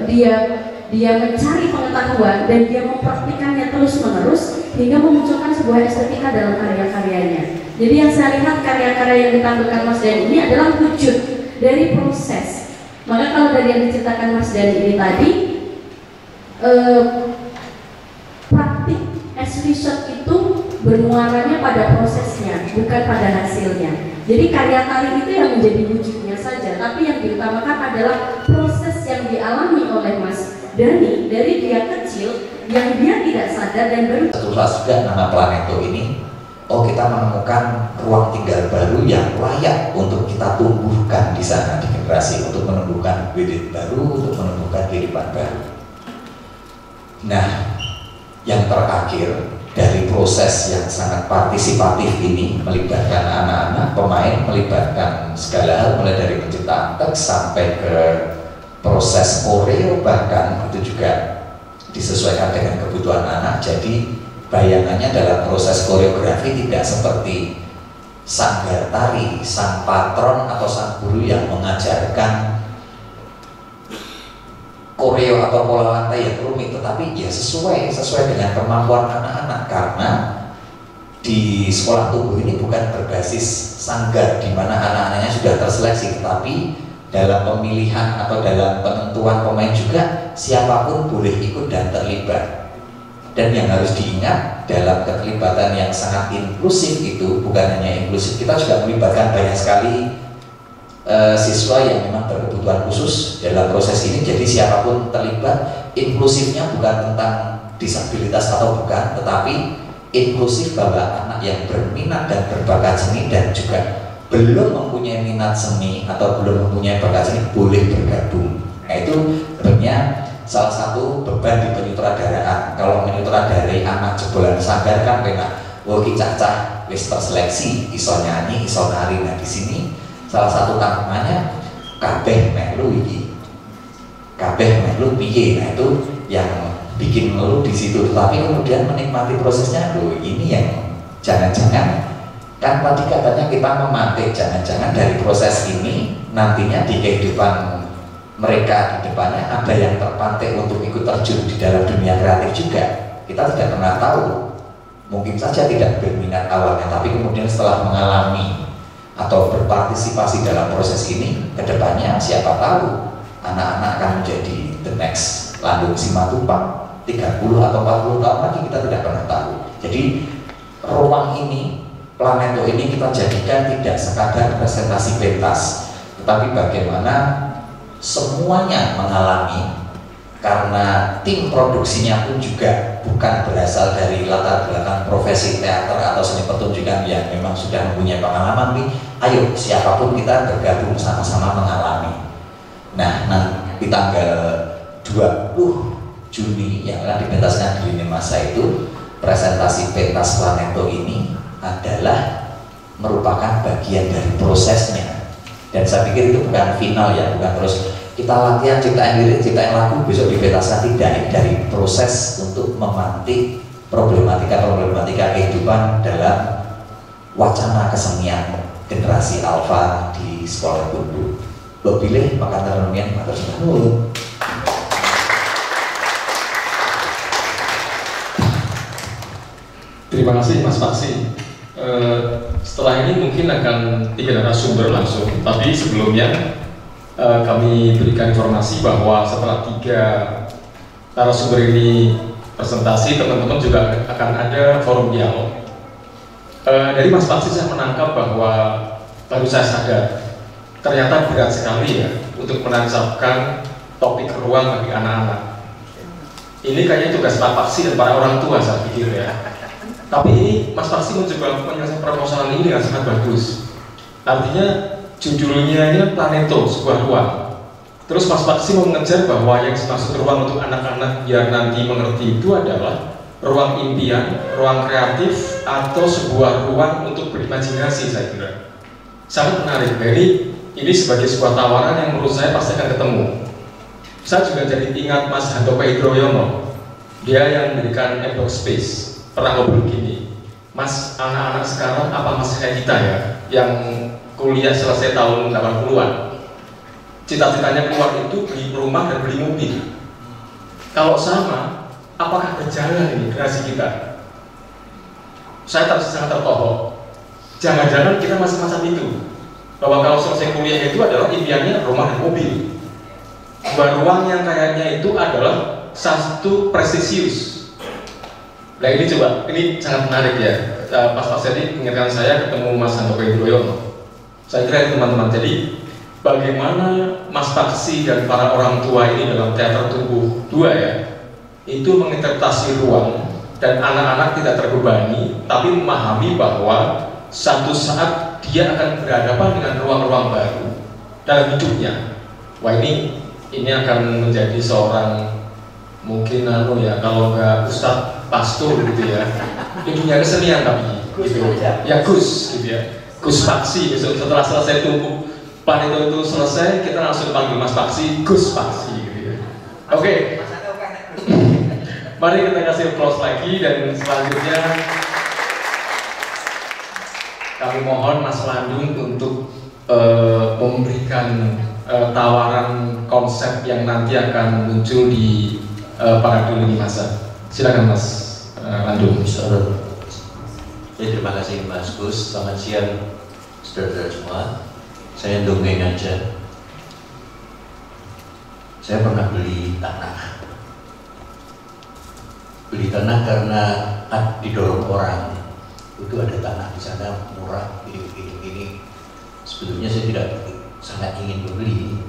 dia mencari pengetahuan dan dia mempraktikannya terus-menerus hingga memunculkan sebuah estetika dalam karya-karyanya. Jadi yang saya lihat karya-karya yang ditampilkan Mas Dhani ini adalah wujud dari proses. Maka kalau dari yang diceritakan Mas Dhani ini tadi, praktik as result itu bermuaranya pada prosesnya, bukan pada hasilnya. Jadi karya tari itu yang menjadi wujudnya saja, tapi yang diutamakan adalah proses yang dialami oleh Mas Dhani dari dia kecil yang dia tidak sadar dan baru terus juga nama Planeto ini. Oh, kita menemukan ruang tinggal baru yang layak untuk kita tumbuhkan di sana di generasi, untuk menumbuhkan bibit baru, untuk menumbuhkan kehidupan baru. Nah, yang terakhir dari proses yang sangat partisipatif ini melibatkan anak-anak, pemain, melibatkan segala hal mulai dari penciptaan teks sampai ke proses koreo, bahkan itu juga disesuaikan dengan kebutuhan anak. Jadi bayangannya dalam proses koreografi tidak seperti sanggar tari, sang patron atau sang guru yang mengajarkan koreo atau pola lantai yang rumit, tetapi ya sesuai dengan kemampuan anak-anak, karena di sekolah tubuh ini bukan berbasis sanggar di mana anak-anaknya sudah terseleksi, tetapi dalam pemilihan atau dalam penentuan pemain juga siapapun boleh ikut dan terlibat. Dan yang harus diingat dalam keterlibatan yang sangat inklusif itu bukan hanya inklusif, kita juga melibatkan banyak sekali siswa yang memang berkebutuhan khusus dalam proses ini. Jadi siapapun terlibat, inklusifnya bukan tentang disabilitas atau bukan, tetapi inklusif bahwa anak yang berminat dan berbakat seni dan juga belum mempunyai minat seni atau belum mempunyai bakat seni boleh bergabung. Nah, itu sebenarnya salah satu beban di penyutradaraan. Kalau menyutradarai anak jebolan sanggar kan penak, wah ki cacah wis terseleksi, iso nyanyi, iso nari. Nah, di sini salah satu tantangannya kabeh melu iki, kabeh melu piye. Nah, itu yang bikin ngeluh di situ. Tapi kemudian menikmati prosesnya, loh ini yang jangan-jangan kan tadi katanya kita memantik, jangan-jangan dari proses ini nantinya di kehidupan mereka di depannya ada yang terpantik untuk ikut terjun di dalam dunia kreatif juga. Kita tidak pernah tahu, mungkin saja tidak berminat awalnya, tapi kemudian setelah mengalami atau berpartisipasi dalam proses ini, kedepannya siapa tahu anak-anak akan menjadi the next Landung Simatupang 30 atau 40 tahun lagi, kita tidak pernah tahu. Jadi ruang ini, Planeto ini kita jadikan tidak sekadar presentasi pentas, tetapi bagaimana semuanya mengalami, karena tim produksinya pun juga bukan berasal dari latar belakang profesi teater atau seni pertunjukan yang memang sudah mempunyai pengalaman. Tapi ayo siapapun kita bergabung sama-sama mengalami. Nah, nanti tanggal 20 Juni yang akan dipentaskan di Lini Masa itu, presentasi pentas Planeto ini adalah merupakan bagian dari prosesnya. Dan saya pikir itu bukan final ya, bukan terus kita latihan ciptain lirik, ciptain lagu, besok dipentaskan, tidak. Dari proses untuk memantik problematika kehidupan dalam wacana kesenian generasi alfa di sekolah tubuh. Lo pilih makan ternomian atau sudah nul. Terima kasih Mas Faksi. Setelah ini mungkin akan 3 narasumber langsung, tapi sebelumnya kami berikan informasi bahwa setelah 3 narasumber ini presentasi, teman-teman juga akan ada forum dialog. Dari Mas Paksi saya menangkap bahwa baru saya sadar ternyata berat sekali ya untuk menancapkan topik ruang bagi anak-anak. Ini kayaknya tugas Pak Paksi dan para orang tua saya pikir ya. Tapi ini Mas Paksi mencoba menyelesaikan permasalahan ini dengan sangat bagus. Artinya judulnya ini Planeto, sebuah ruang. Terus Mas Paksi mau mengejar bahwa yang dimaksud ruang untuk anak-anak biar nanti mengerti itu adalah ruang impian, ruang kreatif, atau sebuah ruang untuk berimajinasi, saya kira. Sangat menarik. Jadi ini sebagai sebuah tawaran yang menurut saya pasti akan ketemu. Saya juga jadi ingat Mas Handoko Hidroyono. Dia yang mendirikan Embok Space. Pernah ngobrol gini, Mas, anak-anak sekarang apa masih kayak kita ya, yang kuliah selesai tahun 80-an. Cita-citanya keluar itu beli rumah dan beli mobil. Kalau sama, apakah berjalan ini generasi kita? Saya sangat tertohok. Jangan-jangan kita masih macam itu. Bahwa kalau selesai kuliah itu adalah impiannya rumah dan mobil. Sebuah ruang yang kayaknya itu adalah satu prestisius. Nah ini coba, ini sangat menarik ya. Pas tadi mengingatkan saya ketemu Mas Handoko Hidroyono. Saya kira itu teman-teman. Jadi bagaimana Mas Paksi dan para orang tua ini dalam teater tumbuh 2 ya, itu menginterpretasi ruang dan anak-anak tidak terbebani, tapi memahami bahwa satu saat dia akan berhadapan dengan ruang-ruang baru dalam hidupnya. Wah ini akan menjadi seorang mungkin ya kalau nggak ustadz pastor gitu ya, di dunia kesenian tapi gitu ya Gus gitu ya, Gus Paksi. Besok setelah selesai tumbuh Planeto itu selesai, kita langsung panggil Mas Paksi, Gus Paksi gitu ya. Oke. Mari kita kasih applause lagi dan selanjutnya kami mohon Mas Landung untuk memberikan tawaran konsep yang nanti akan muncul di Parade Lini Masa. Silakan Mas Landung. Ya, terima kasih Mas Gus. Selamat siang saudara-saudara semua. Saya dongeng aja. Saya pernah beli tanah. Beli tanah karena didorong orang. Itu ada tanah di sana murah, gini. Sebetulnya saya tidak sangat ingin membeli,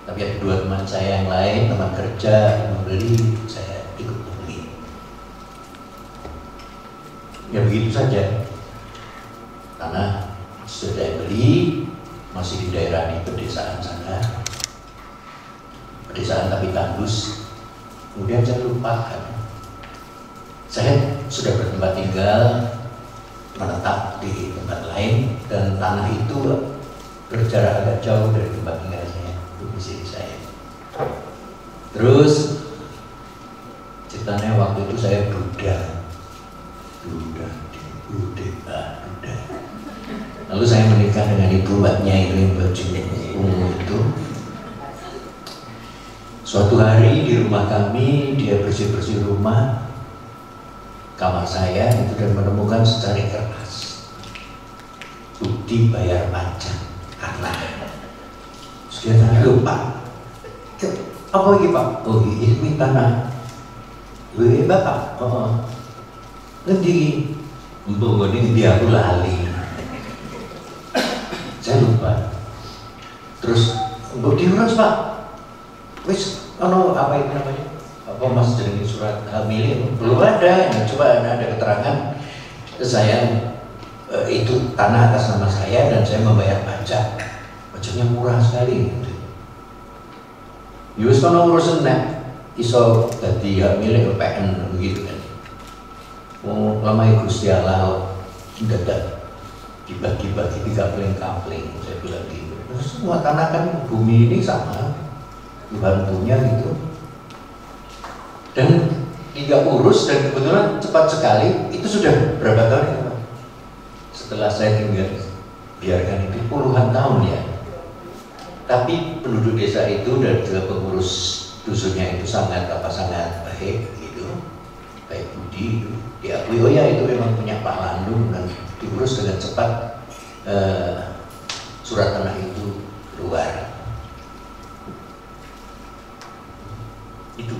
tapi ada 2 teman saya yang lain, teman kerja yang membeli, saya ikut membeli. Ya begitu saja. Tanah sudah saya beli, masih di daerah di pedesaan sana, pedesaan tapi tandus. Kemudian saya lupakan, saya sudah bertempat tinggal, menetap di tempat lain, dan tanah itu berjarak agak jauh dari tempat tinggal saya, domisili saya. Terus ceritanya waktu itu saya duda. Lalu saya menikah dengan ibu mbaknya itu yang baju ungu itu. Suatu hari di rumah kami, dia bersih-bersih rumah, kamar saya itu, dan menemukan secari kertas bukti bayar pajak tanah. Terus dia tanya, "Loh Pak, apa ini Pak?" "Oh ini tanah." "Wih Bapak, ngendi?" "Mbok ini dia aku lali, saya lupa." Terus, "Mbok diurus Pak?" "Wis, apa itu namanya? Apa Mas jenenge surat hamil?" "Belum ada." "Coba ada keterangan saya itu tanah atas nama saya dan saya membayar pajak. Pajaknya murah sekali." Gitu. "Yus kono urusan nek iso dadi hamil PN begitu kan." "Oh, lama Gusti Allah mendadak dibagi-bagi 3 kapling." Saya bilang gitu. Semua tanah kan bumi ini sama, Tuhan punya gitu. Dan 3 urus, dan kebetulan cepat sekali. Itu sudah berapa tahun itu Pak? Setelah saya tinggal, biarkan itu puluhan tahun ya. Tapi penduduk desa itu dan juga pengurus dusunnya itu sangat baik gitu, baik budi itu. Diakui, oh ya itu memang punya Pak Landung, dan diurus dengan cepat. Surat tanah itu keluar. Itu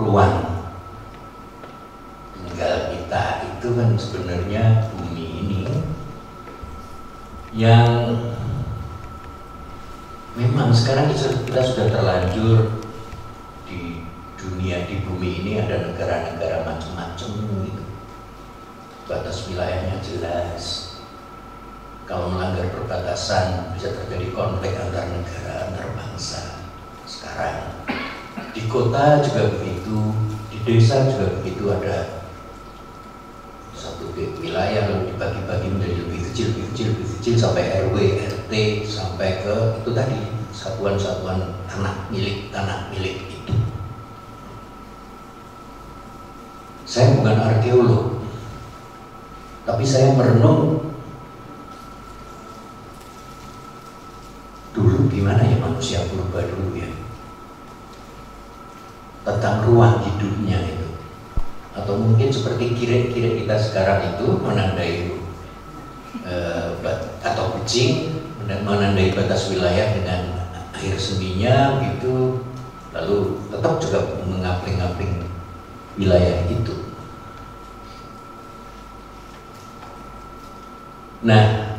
ruang tinggal kita itu kan sebenarnya bumi ini yang memang sekarang kita sudah terlanjur di dunia, di bumi ini ada negara-negara macam-macam gitu. Batas wilayahnya jelas. Kalau melanggar perbatasan bisa terjadi konflik antar negara, antar bangsa. Sekarang di kota juga begitu, di desa juga begitu, ada satu wilayah lalu dibagi-bagi menjadi lebih kecil sampai RW, RT, sampai ke itu tadi satuan-satuan tanah milik itu. Saya bukan arkeolog, tapi saya merenung dulu gimana ya manusia purba dulu ya, tentang ruang hidupnya itu. Atau mungkin seperti kira-kira kita sekarang itu menandai atau kucing menandai batas wilayah dengan air seninya gitu, lalu tetap juga mengapling-apling wilayah itu. Nah,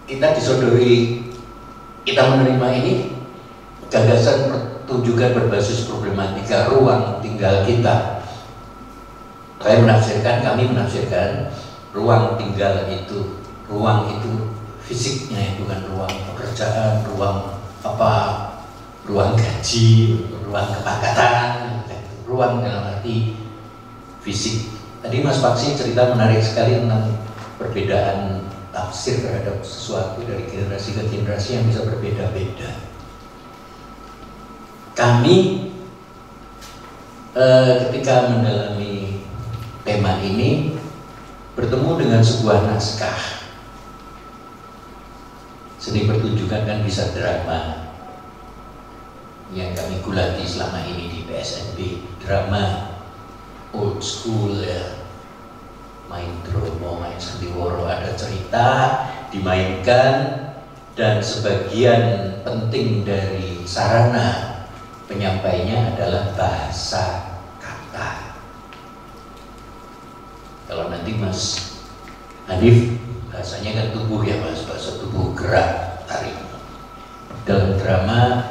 kita disodori, kita menerima ini gagasan pertunjukan berbasis problematika ruang tinggal kita. Kami menafsirkan ruang tinggal itu, ruang itu fisiknya, bukan ruang pekerjaan, ruang apa, ruang gaji, ruang kepakatan, ruang dalam arti fisik. Tadi Mas Paksi cerita menarik sekali tentang perbedaan tafsir terhadap sesuatu dari generasi ke generasi yang bisa berbeda-beda. Kami ketika mendalami tema ini bertemu dengan sebuah naskah. Seni pertunjukan kan bisa drama, yang kami gulati selama ini di PSNB, drama old school ya, main drama, main sandiwara, ada cerita dimainkan, dan sebagian penting dari sarana penyampainya adalah bahasa kata. Kalau nanti Mas Hanif bahasanya kan tubuh ya Mas, bahasa tubuh, gerak, tarik. Dalam drama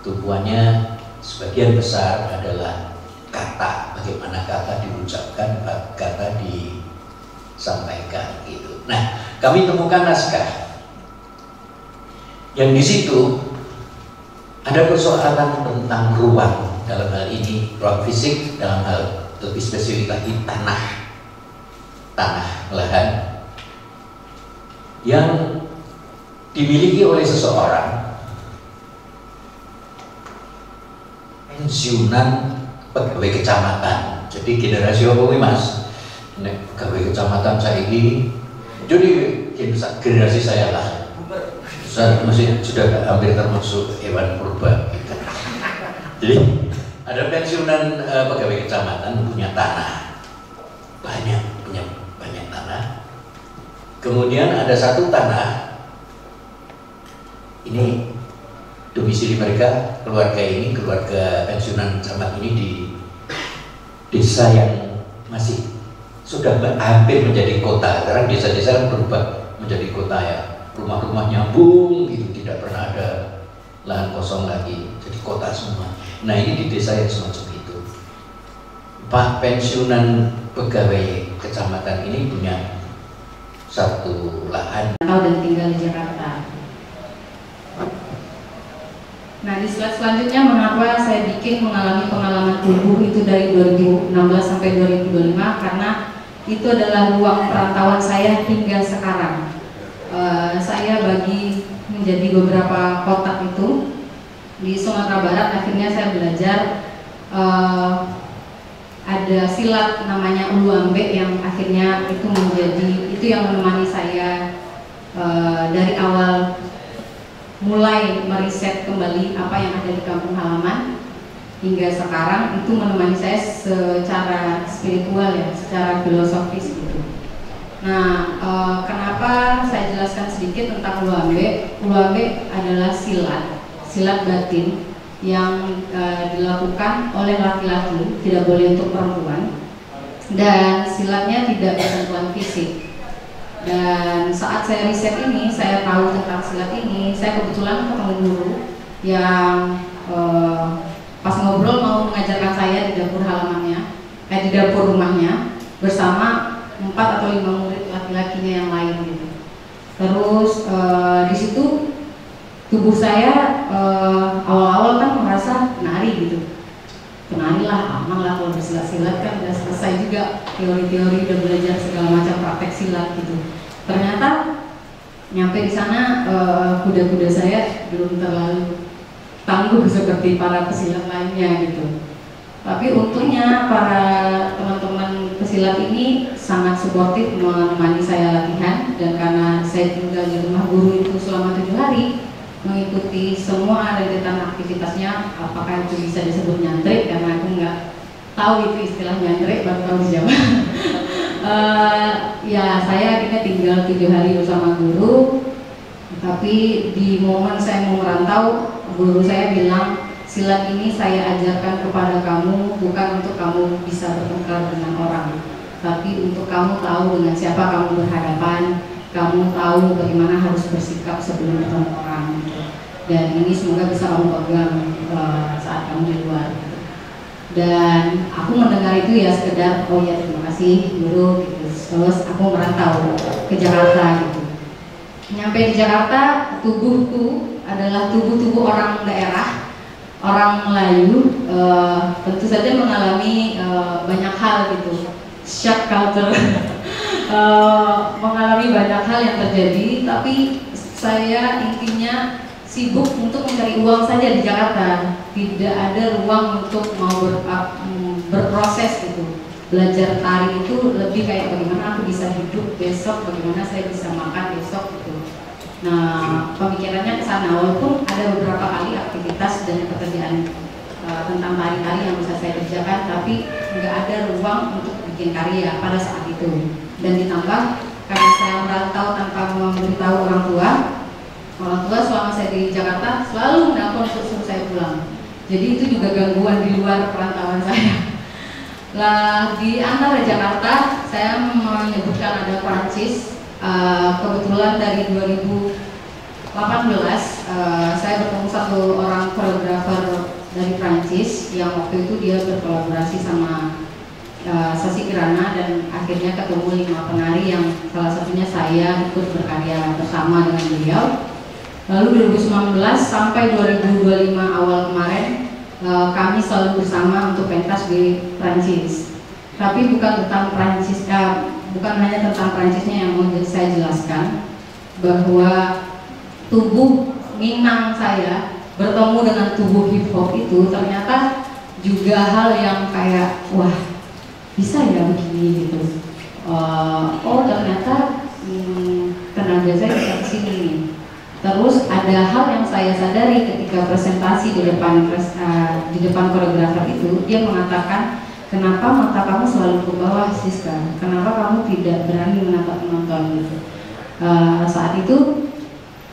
tubuhannya sebagian besar adalah kata, bagaimana kata diucapkan, kata disampaikan gitu. Nah, kami temukan naskah yang di situ ada persoalan tentang ruang, dalam hal ini ruang fisik, dalam hal lebih spesifik lagi tanah lahan yang dimiliki oleh seseorang, pensiunan pegawai kecamatan. Jadi generasi apa Mas? Pegawai kecamatan saya ini, jadi generasi saya lah, saya masih sudah hampir termasuk hewan purba. Jadi ada pensiunan pegawai kecamatan punya tanah punya banyak tanah. Kemudian ada satu tanah ini domisili mereka, keluarga pensiunan camat ini di desa yang masih sudah hampir menjadi kota. Sekarang desa-desa berubah menjadi kota ya, rumah-rumah nyambung gitu, tidak pernah ada lahan kosong lagi, jadi kota semua. Nah ini di desa yang semacam itu, Pak pensiunan pegawai kecamatan ini punya satu lahan dan tinggal di Jakarta. Nah di slide selanjutnya, mengapa saya bikin mengalami pengalaman tubuh itu dari 2016 sampai 2025, karena itu adalah ruang perantauan saya hingga sekarang. Saya bagi menjadi beberapa kotak itu. Di Sumatera Barat akhirnya saya belajar ada silat namanya Uluambe yang akhirnya itu yang menemani saya dari awal mulai meriset kembali apa yang ada di kampung halaman hingga sekarang. Itu menemani saya secara spiritual ya, secara filosofis gitu. Nah, kenapa saya jelaskan sedikit tentang Uluambe? Uluambe adalah silat batin yang dilakukan oleh laki-laki, tidak boleh untuk perempuan, dan silatnya tidak bersentuhan fisik. Dan saat saya riset ini, saya tahu tentang silat ini, saya kebetulan ketemu guru yang pas ngobrol mau mengajarkan saya di dapur halamannya, di dapur rumahnya bersama 4 atau 5 murid laki-lakinya yang lain gitu. Terus di situ tubuh saya awal-awal kan merasa penari gitu, penari lah, aman lah kalau bersilat-silat kan udah selesai juga teori-teori, udah belajar segala macam praktek silat gitu. Ternyata nyampe di sana kuda-kuda saya belum terlalu tangguh seperti para pesilat lainnya gitu. Tapi untungnya para teman-teman pesilat ini sangat suportif menemani saya latihan, dan karena saya tinggal di rumah guru itu selama 7 hari, mengikuti semua rentetan aktivitasnya. Apakah itu bisa disebut nyantrik, karena aku nggak tahu itu istilah nyantrik, baru tahu di Jawa. Ya saya akhirnya tinggal 7 hari bersama guru. Tapi di momen saya mau merantau, guru saya bilang, silat ini saya ajarkan kepada kamu bukan untuk kamu bisa bertengkar dengan orang, tapi untuk kamu tahu dengan siapa kamu berhadapan, kamu tahu bagaimana harus bersikap sebelum bertemu orang. Dan ini semoga bisa kamu pegang saat kamu di luar. Dan aku mendengar itu ya sekedar, oh ya terima kasih guru gitu. Terus aku merantau ke Jakarta gitu. Nyampe di Jakarta, tubuhku adalah tubuh orang daerah, orang Melayu, tentu saja mengalami banyak hal gitu, shock culture, mengalami banyak hal yang terjadi. Tapi saya intinya sibuk untuk mencari uang saja di Jakarta, tidak ada ruang untuk mau berproses gitu. Belajar tari itu lebih kayak bagaimana aku bisa hidup besok, bagaimana saya bisa makan besok gitu. Nah, pemikirannya ke sana, walaupun ada beberapa kali aktivitas dan pekerjaan tentang tari-tari yang bisa saya kerjakan, tapi nggak ada ruang untuk bikin karya pada saat itu. Dan ditambah karena saya merantau tanpa memberitahu orang tua selama saya di Jakarta selalu menelpon untuk suruh saya pulang. Jadi itu juga gangguan di luar perantauan saya. Lah di antara Jakarta saya menyebutkan ada Prancis. Kebetulan dari 2018 saya bertemu satu orang koreografer dari Prancis yang waktu itu dia berkolaborasi sama Sasi Kirana, dan akhirnya ketemu 5 penari yang salah satunya saya ikut berkarya bersama dengan beliau. Lalu 2019 sampai 2025 awal kemarin kami selalu bersama untuk pentas di Prancis. Tapi bukan tentang Prancis, bukan hanya tentang Prancisnya yang mau saya jelaskan, bahwa tubuh Minang saya bertemu dengan tubuh hip hop itu ternyata juga hal yang kayak wah bisa ya begini gitu. Oh ternyata tenaga saya bisa kesini nih. Terus ada hal yang saya sadari ketika presentasi di depan koreografer itu, dia mengatakan, kenapa mata kamu selalu ke bawah Siska? Kenapa kamu tidak berani menatap penonton gitu? Saat itu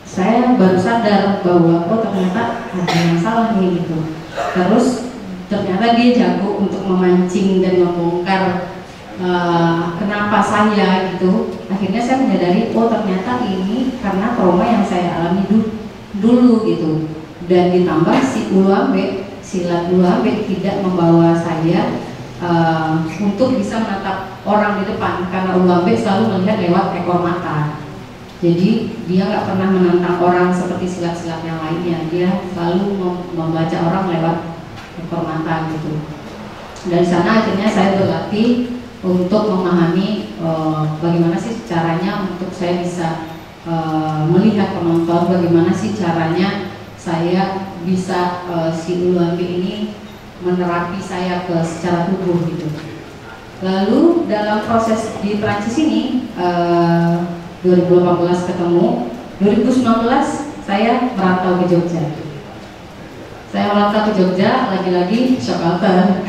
saya baru sadar bahwa oh ternyata ada masalah nih gitu. Terus ternyata dia jago untuk memancing dan membongkar kenapa saya gitu. Akhirnya saya menyadari oh ternyata ini karena trauma yang saya alami dulu gitu. Dan ditambah si Uluambe, silat Uluambe tidak membawa saya untuk bisa menatap orang di depan, karena Uluambe selalu melihat lewat ekor mata. Jadi dia nggak pernah menantang orang seperti silat-silat yang lainnya. Dia selalu membaca orang lewat ekor mata gitu. Dari sana akhirnya saya berlatih untuk memahami bagaimana sih caranya untuk saya bisa melihat penonton, bagaimana sih caranya saya bisa si Uluambe ini menerapi saya ke secara tubuh gitu. Lalu dalam proses di Prancis ini 2018 ketemu, 2019 saya merantau ke Jogja. Saya merantau ke Jogja, lagi-lagi shock culture.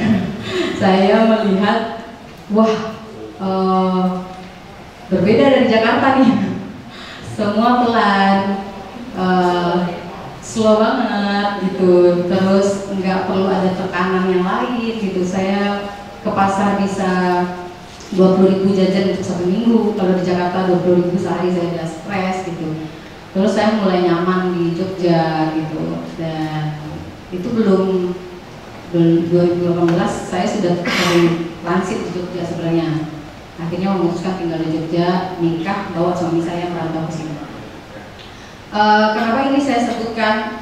Saya melihat wah berbeda dari Jakarta nih. Semua pelan, slow banget gitu, terus nggak perlu ada tekanan yang lain gitu. Saya ke pasar bisa 20.000 jajan untuk 1 minggu, kalau di Jakarta 20.000 sehari saya udah stres gitu. Terus saya mulai nyaman di Jogja gitu, dan itu belum 2018 saya sudah sering transit di Jogja sebenarnya. Akhirnya memutuskan tinggal di Jogja, nikah, bawa suami saya merantau ke sini. Kenapa ini saya sebutkan?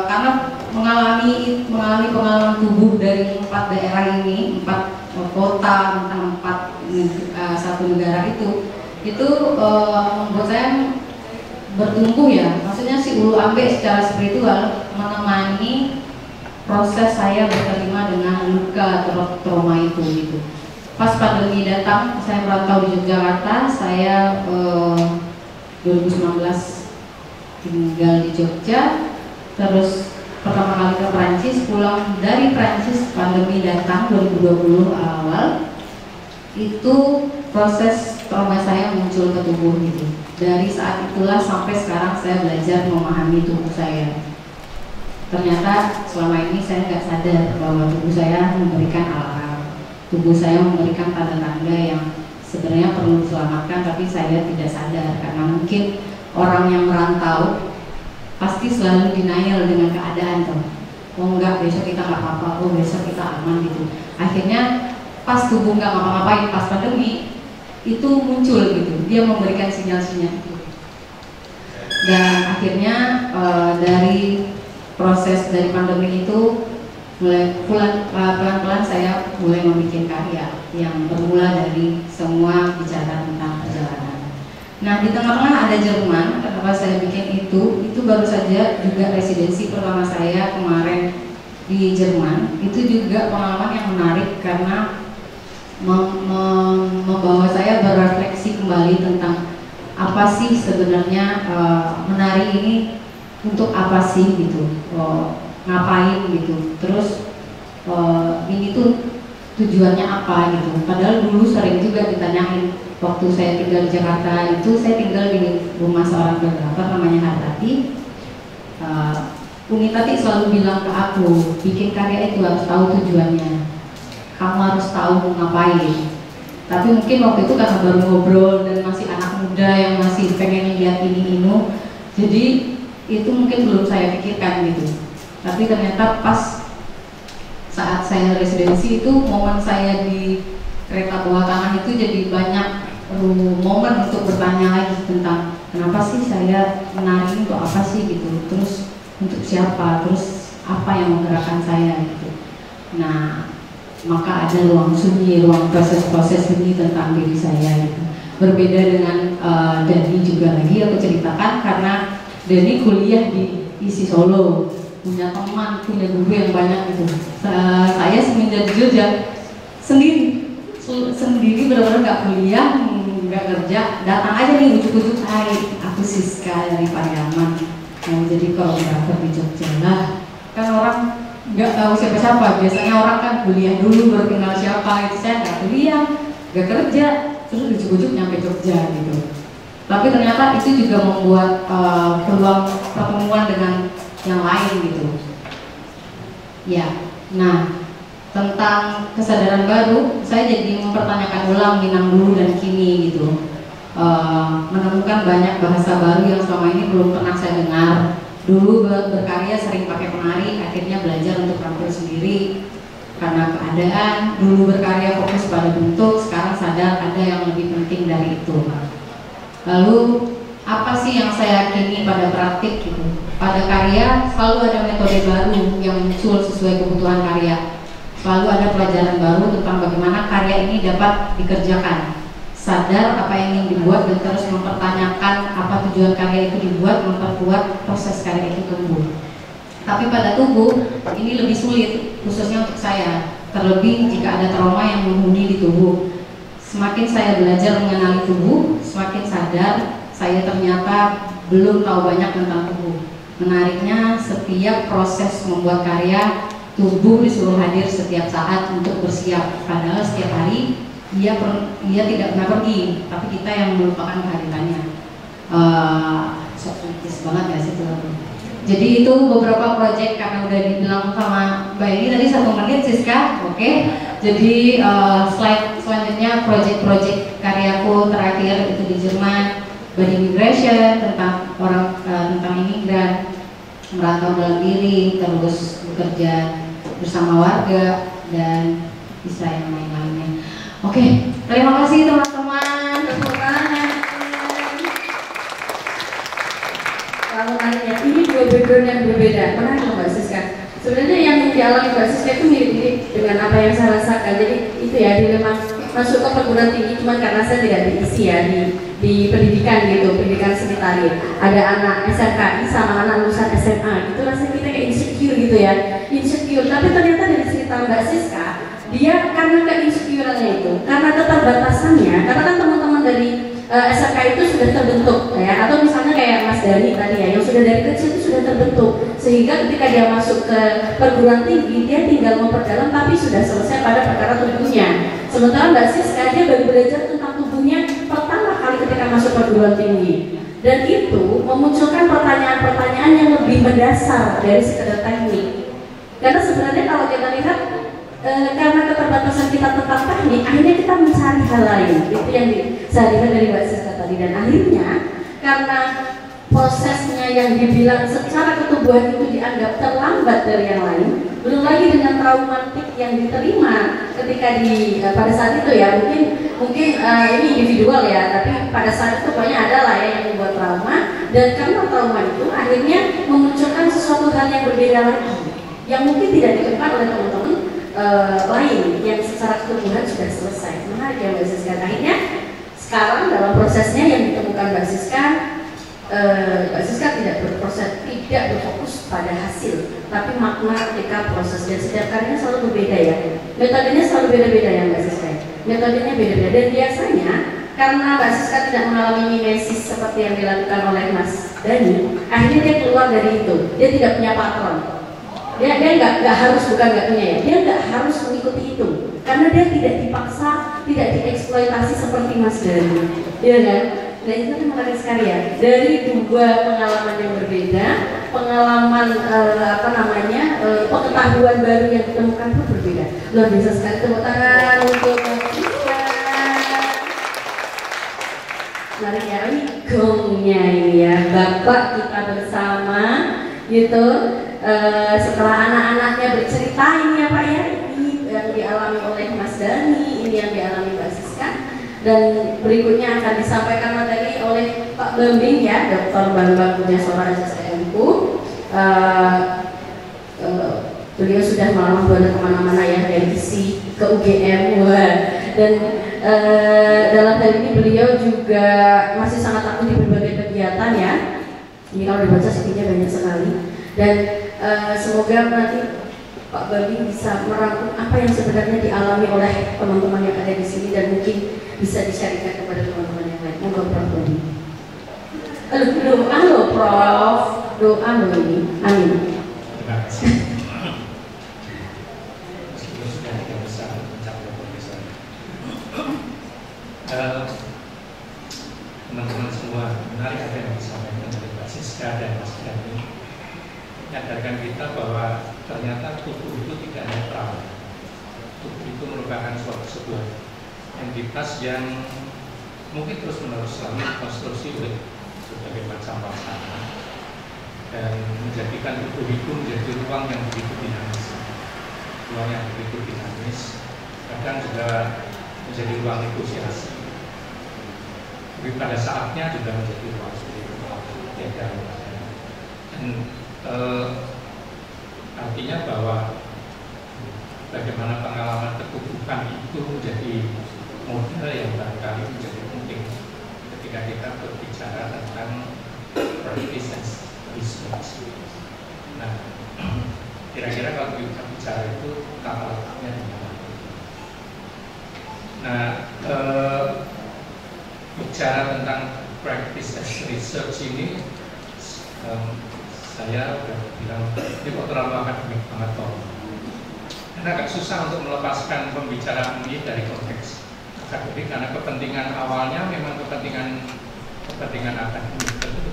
Karena mengalami pengalaman tubuh dari 4 daerah ini, 4 kota tentang 1 negara itu membuat saya bertumbuh ya. Maksudnya si ulu ambek secara spiritual menemani proses saya berterima dengan luka atau trauma itu gitu. Pas pandemi datang, saya merantau di Yogyakarta, saya 2019 tinggal di Jogja, terus pertama kali ke Prancis, pulang dari Prancis pandemi datang 2020 awal, itu proses trauma saya muncul ke tubuh gitu. Dari saat itulah sampai sekarang saya belajar memahami tubuh saya. Ternyata selama ini saya nggak sadar bahwa tubuh saya memberikan alarm, tubuh saya memberikan tanda-tanda yang sebenarnya perlu diselamatkan, tapi saya tidak sadar karena mungkin orang yang merantau pasti selalu denial dengan keadaan tuh. Oh enggak, besok kita nggak apa-apa, oh besok kita aman gitu. Akhirnya pas tubuh nggak ngapa-ngapain pas pandemi itu muncul gitu, dia memberikan sinyal-sinyal itu. Dan akhirnya dari proses dari pandemi itu mulai pelan-pelan saya mulai membuat karya yang bermula dari semua bicara tentang perjalanan. Nah, di tengah-tengah ada Jerman. Kenapa saya bikin itu baru saja juga residensi pertama saya kemarin di Jerman. Itu juga pengalaman yang menarik karena membawa saya berefleksi kembali tentang apa sih sebenarnya menari ini untuk apa sih gitu, ngapain gitu, terus ini tuh tujuannya apa gitu. Padahal dulu sering juga ditanyain waktu saya tinggal di Jakarta itu, saya tinggal di rumah seorang fotografer namanya Hartati. Umi Tati selalu bilang ke aku, bikin karya itu harus tahu tujuannya, kamu harus tahu mau ngapain. Tapi mungkin waktu itu karena baru ngobrol dan masih anak muda yang masih pengen lihat ini jadi itu mungkin belum saya pikirkan gitu. Tapi ternyata pas saat saya residensi itu, momen saya di kereta bawah tanah itu jadi banyak momen untuk bertanya lagi tentang kenapa sih saya menari, untuk apa sih gitu, terus untuk siapa, terus apa yang menggerakkan saya gitu. Nah, maka ada ruang sunyi, ruang proses-proses sunyi tentang diri saya gitu. Berbeda dengan Dani juga lagi aku ceritakan, karena Dani kuliah di ISI Solo, punya teman, punya guru yang banyak gitu. Saya semenjak di Jogja sendiri benar-benar nggak kuliah, nggak kerja, datang aja nih ujuk-ujuk, hai aku Siska dari Pariaman mau jadi koreografer di Jogja. Lah kan orang nggak tahu siapa-siapa, biasanya orang kan kuliah dulu baru kenal siapa. Itu saya nggak kuliah, nggak kerja, terus ujuk-ujuk nyampe Jogja gitu. Tapi ternyata itu juga membuat peluang pertemuan dengan yang lain gitu ya. Nah, tentang kesadaran baru, saya jadi mempertanyakan ulang Minang dulu dan kini gitu. Menemukan banyak bahasa baru yang selama ini belum pernah saya dengar. Dulu berkarya sering pakai penari, akhirnya belajar untuk tampil sendiri karena keadaan. Dulu berkarya fokus pada bentuk, sekarang sadar ada yang lebih penting dari itu. Lalu apa sih yang saya yakini pada praktik gitu? Pada karya selalu ada metode baru yang muncul sesuai kebutuhan karya. Selalu ada pelajaran baru tentang bagaimana karya ini dapat dikerjakan. Sadar apa yang ingin dibuat dan terus mempertanyakan apa tujuan karya itu dibuat, memperkuat proses karya itu tumbuh. Tapi pada tubuh ini lebih sulit, khususnya untuk saya. Terlebih jika ada trauma yang menghuni di tubuh. Semakin saya belajar mengenali tubuh, semakin sadar saya ternyata belum tahu banyak tentang tubuh. Menariknya, setiap proses membuat karya, tubuh disuruh hadir setiap saat untuk bersiap. Padahal setiap hari dia tidak pernah pergi, tapi kita yang melupakan kehadirannya. Sok kritis banget ya sih tuh. Jadi itu beberapa proyek karena udah dibilang sama Mbak ini tadi 1 menit Siska, oke. Jadi slide selanjutnya proyek karyaku terakhir itu di Jerman, body migration, tentang tentang imigran merantau dalam diri, terus bekerja bersama warga dan bisa yang lain-lainnya. Oke, terima kasih teman-teman. Tepuk tangan. Lalu lainnya, ini 2 background yang berbeda. Menarik Mbak Siska. Sebenarnya yang dialami Mbak Siska itu mirip-mirip dengan apa yang saya rasakan. Jadi itu ya, dilema masuk ke perguruan tinggi cuma karena saya tidak diisi ya di pendidikan gitu, pendidikan sekitar. Ada anak SMKI sama anak lulusan SMA. Itu rasanya kita kayak insecure gitu ya, insecure. Tapi ternyata dari cerita Mbak Siska, dia karena keinsecureannya itu, karena keterbatasannya, karena kan teman-teman dari SMK itu sudah terbentuk ya, atau misalnya kayak Mas Dani tadi ya, yang sudah dari kecil itu sudah terbentuk, sehingga ketika dia masuk ke perguruan tinggi dia tinggal memperdalam tapi sudah selesai pada perkara tubuhnya. Sementara Mbak Siska dia baru belajar tentang tubuhnya pertama kali ketika masuk perguruan tinggi, dan itu memunculkan pertanyaan-pertanyaan yang lebih mendasar dari sekedar teknik. Karena sebenarnya kalau kita lihat karena keterbatasan kita tentang teknik, akhirnya kita mencari hal lain. Itu yang saya lihat dari Mbak Siska tadi, dan akhirnya karena prosesnya yang dibilang secara ketubuhan itu dianggap terlambat dari yang lain, belum lagi dengan traumatik yang diterima ketika pada saat itu ya, mungkin ini individual ya, tapi pada saat itu banyak ada lah ya yang membuat trauma, dan karena trauma itu akhirnya memunculkan sesuatu hal yang berbeda lagi, yang mungkin tidak ditemukan oleh teman-teman lain yang secara ketubuhan sudah selesai. Menarik ya Mbak Siska. Akhirnya sekarang dalam prosesnya yang ditemukan Mbak Siska tidak berfokus pada hasil, tapi makna ketika proses, dan setiap karyanya selalu berbeda ya. Metodenya selalu beda-beda ya Mbak Siska. Metodenya beda-beda, dan biasanya karena Mbak Siska tidak mengalami mimesis seperti yang dilakukan oleh Mas Dani, akhirnya dia keluar dari itu. Dia tidak punya patron. Dia nggak harus, bukan nggak punya ya, dia nggak harus mengikuti itu karena dia tidak dipaksa, tidak dieksploitasi seperti Mas Dani, ya kan? Dan itu kan menarik sekali ya, dari 2 pengalaman yang berbeda, pengalaman pengetahuan baru yang ditemukan pun berbeda. Luar biasa sekali, tepuk tangan untuk Mas Siska. Menarik ya, ini gongnya ini ya, Bapak kita bersama gitu. Setelah anak-anaknya bercerita ini ya Pak ya, ini yang dialami oleh Mas Dani, ini yang dialami Mbak Siska, dan berikutnya akan disampaikan materi oleh Pak Bambing ya, Dr. Bambang Punyasora SSMU. Beliau sudah malam buana kemana-mana ya, dari ISI ke UGM, dan dalam hal ini beliau juga masih sangat aktif di berbagai kegiatan ya. Ini kalau dibaca CV-nya banyak sekali, dan semoga nanti Pak Bambing bisa merangkum apa yang sebenarnya dialami oleh teman-teman yang ada di sini, dan mungkin bisa di-sharingkan kepada teman-teman yang lain. Monggo Prof Bambing. Doa loh Prof, doa loh ini. Amin. Terima kasih. Meskipun sudah tidak bisa mencapai profesor. Teman-teman semua, menarik apa yang disampaikan oleh Mbak Siska dan Mas Dani, menyadarkan kita bahwa ternyata tubuh itu tidak netral. Tubuh itu merupakan sebuah entitas yang mungkin terus-menerus selalu dikonstruksi oleh berbagai macam pasangan, dan menjadikan tubuh itu menjadi ruang yang begitu dinamis, kadang juga menjadi ruang negosiasi. Tapi pada saatnya juga menjadi ruang spiritual, dan artinya bahwa bagaimana pengalaman ketubuhan itu menjadi modal yang barangkali menjadi penting ketika kita berbicara tentang practice research. Nah, kira-kira kalau kita bicara itu tata letaknya di mana? Nah, bicara tentang practice as research ini, saya udah bilang ini kok terlalu akademik banget toh. Karena agak susah untuk melepaskan pembicaraan ini dari konteks akademik, karena kepentingan awalnya memang kepentingan akademik,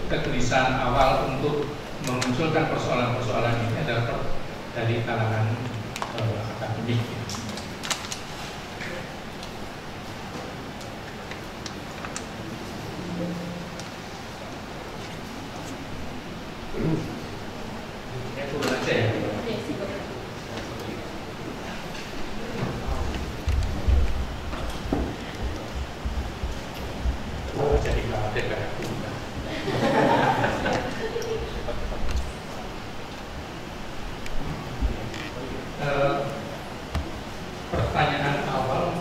kegelisahan awal untuk memunculkan persoalan-persoalan ini adalah dari kalangan akademik. Ya, turun aja ya. Jadi khawatir kayak aku. Pertanyaan awal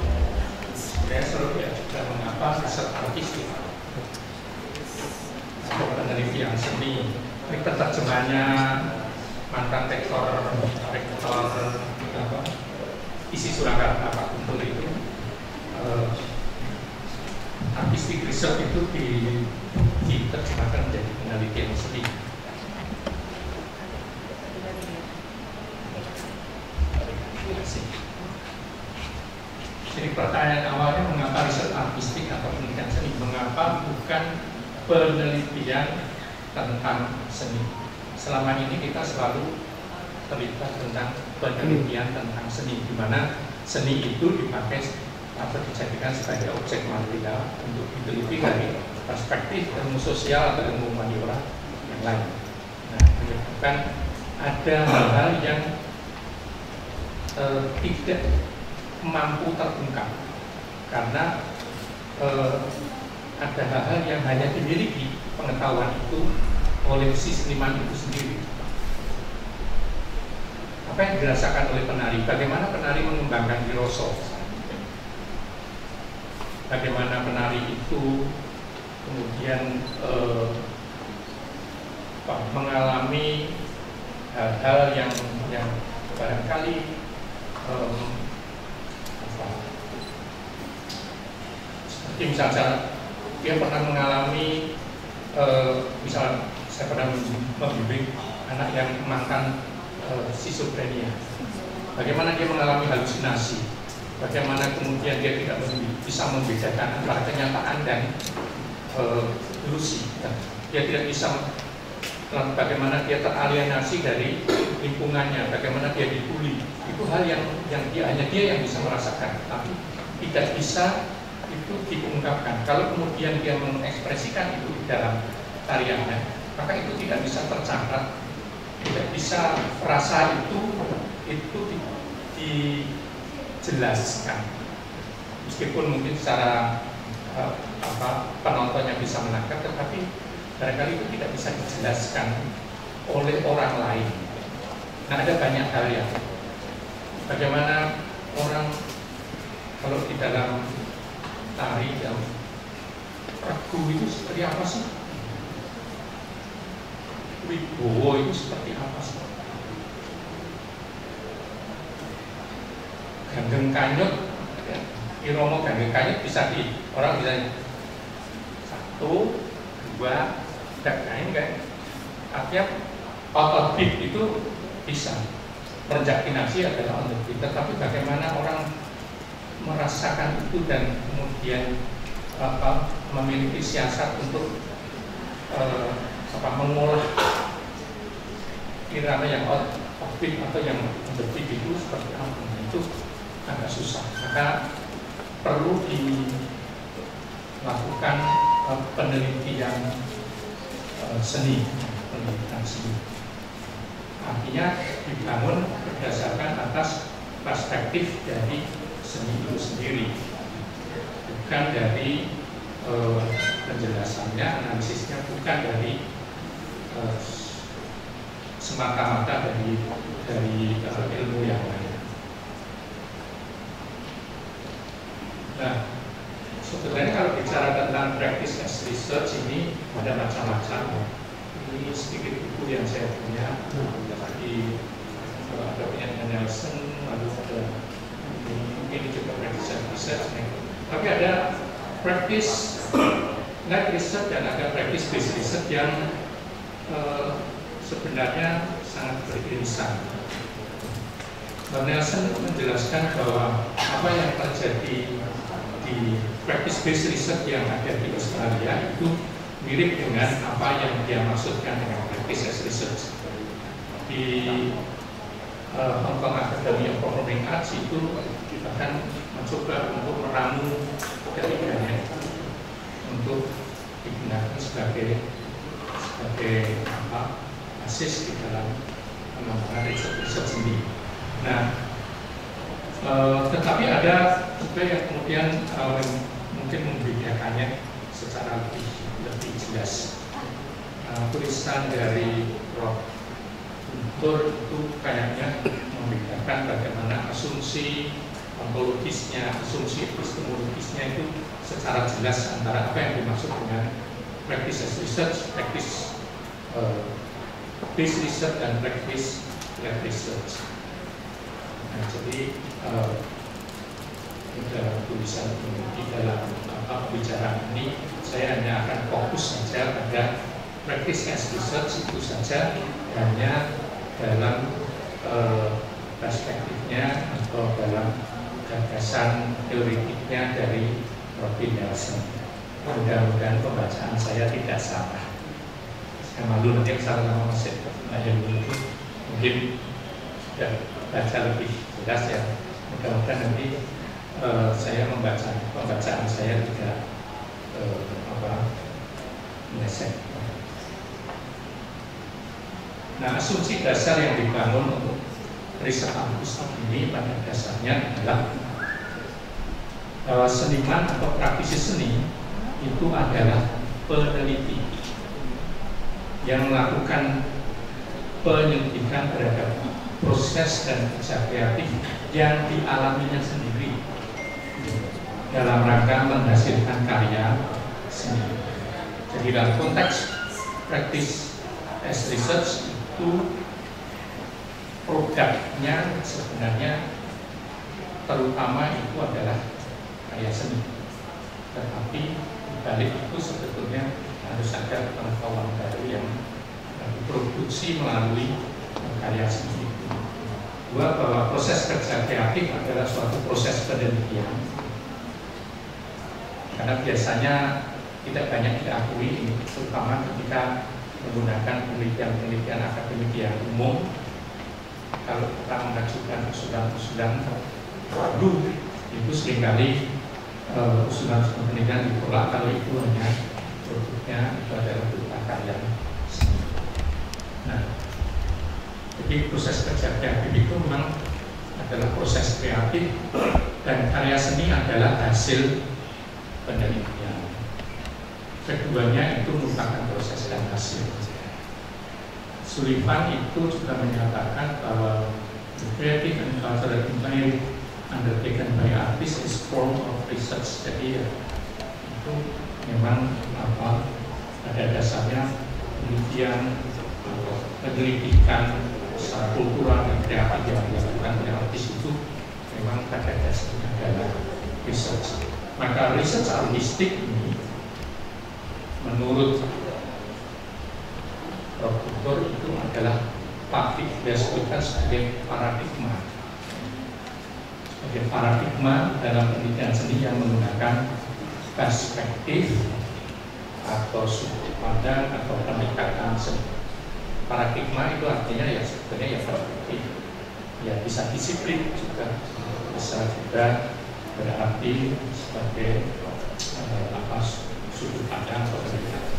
sebenarnya selalu diajukan, mengapa riset artistik atau penelitian seni. Ini terjemahannya mantan rektor isi Surakarta Pak Guntur itu, artistic research itu diterjemahkan menjadi penelitian seni. Jadi pertanyaan awalnya, mengapa riset artistik atau penelitian seni? Mengapa bukan penelitian tentang seni? Selama ini kita selalu terlibat tentang penelitian tentang seni, di mana seni itu dipakai atau dijadikan sebagai objek material untuk diteliti dari perspektif ilmu sosial atau ilmu humaniora yang lain. Nah, menyebabkan ada hal-hal yang tidak mampu terungkap karena ada hal-hal yang hanya dimiliki pengetahuan itu oleh si seniman itu sendiri. Apa yang dirasakan oleh penari? Bagaimana penari mengembangkan Wiroso? Bagaimana penari itu kemudian mengalami hal-hal yang barangkali seperti misalnya dia pernah mengalami misalnya saya pernah membimbing anak yang mantan schizophrenia. Bagaimana dia mengalami halusinasi, bagaimana kemudian dia tidak bisa membedakan antara kenyataan dan ilusi. Dia tidak bisa, bagaimana dia teralienasi dari lingkungannya, bagaimana dia dibully. Itu hal yang hanya dia yang bisa merasakan, tapi tidak bisa itu diungkapkan. Kalau kemudian dia mengekspresikan itu di dalam karyanya, maka itu tidak bisa tercatat, tidak bisa rasa itu dijelaskan. Meskipun mungkin secara penontonnya bisa menangkap, tetapi barangkali itu tidak bisa dijelaskan oleh orang lain. Nah, ada banyak hal yang bagaimana orang kalau di dalam tari yang regu itu seperti apa sih? Wibowo itu seperti apa sih? Ganggeng Kanyut, ya, Iromo Ganggeng Kanyut bisa orang bisa 1, 2, lain kan? Artinya out beat itu bisa. Perjakinasi adalah on the beat, tetapi bagaimana orang merasakan itu dan kemudian memiliki siasat untuk mengolah irama yang out of beat atau yang on the beat itu seperti apa, itu agak susah. Maka perlu dilakukan penelitian seni, penelitian seni. Artinya dibangun berdasarkan atas perspektif dari seni itu sendiri, bukan dari penjelasannya, analisisnya, bukan dari semata-mata dari ilmu yang lain. Nah, sebenarnya kalau bicara tentang practice as research ini ada macam-macam. Ini sedikit buku yang saya punya. Tadi ada punya Nelson, lalu ada ini juga practice as research. Tapi ada practice net research dan ada practice based research yang sebenarnya sangat beririsan. Nelson menjelaskan bahwa apa yang terjadi di practice based research yang ada di Australia itu mirip dengan apa yang dia maksudkan dengan practice as research. Di Hong Kong Academy of Performing Arts itu kita akan mencoba untuk meramu ketiganya untuk digunakan sebagai basis di dalam pengembangan riset sendiri. Nah, tetapi ada juga yang kemudian mungkin membedakannya secara lebih jelas. Tulisan dari Prof. Guntur itu kayaknya membedakan bagaimana asumsi ontologisnya, asumsi epistemologisnya itu secara jelas antara apa yang dimaksud dengan practice as research, practice based research, dan practice lab research. Nah, jadi dalam tulisan ini, di dalam pembicaraan ini, saya hanya akan fokus saja pada practice as research itu saja, hanya dalam perspektifnya atau dalam gagasan teoretiknya dari Robin Nelson. Mudah-mudahan pembacaan saya tidak salah. Saya malu nanti salah nama Mas Ayam itu mungkin sudah baca lebih jelas ya. Mudah-mudahan nanti saya membaca pembacaan saya tidak meleset. Nah, asumsi dasar yang dibangun untuk riset akustik ini pada dasarnya adalah seniman atau praktisi seni itu adalah peneliti yang melakukan penyelidikan terhadap proses dan kerja kreatif yang dialaminya sendiri dalam rangka menghasilkan karya seni. Jadi dalam konteks practice as research itu produknya sebenarnya terutama itu adalah karya seni, tetapi balik itu sebetulnya harus ada pengetahuan baru yang diproduksi melalui karya seni itu. Dua, bahwa proses kerja kreatif adalah suatu proses penelitian, karena biasanya tidak banyak diakui, terutama ketika menggunakan penelitian akademik yang umum. Kalau kita mengajukan usulan-usulan baru, itu seringkali usulan penelitian ditolak kalau itu hanya produknya itu adalah berupa karya seni. Nah, jadi proses kerja kreatif itu memang adalah proses kreatif, dan karya seni adalah hasil penelitian. Keduanya itu merupakan proses dan hasil. Sullivan itu juga menyatakan bahwa the creative and cultural inquiry undertaken by artists is form of research. Jadi itu memang pada dasarnya penelitian atau penyelidikan secara kultural dan kreatif yang dilakukan oleh artis itu memang pada dasarnya adalah research. Maka research artistik ini menurut Prof. Guntur itu adalah dia sebutkan sebagai paradigma. Sebagai paradigma dalam penelitian seni yang menggunakan perspektif atau sudut pandang atau pendekatan seni. Paradigma itu artinya ya sebenarnya ya perspektif, ya bisa disiplin juga, bisa juga berarti sebagai sudut pandang atau pendekatan.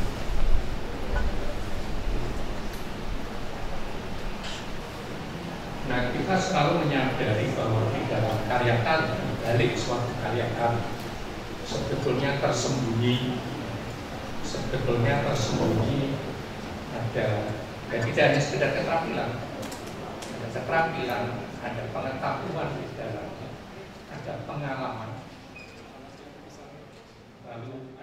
Nah, kita selalu menyadari bahwa di dalam karya-karya, balik suatu karya-karya, sebetulnya tersembunyi ada, dan tidak hanya sekedar keterampilan, ada pengetahuan di dalamnya, ada pengalaman, lalu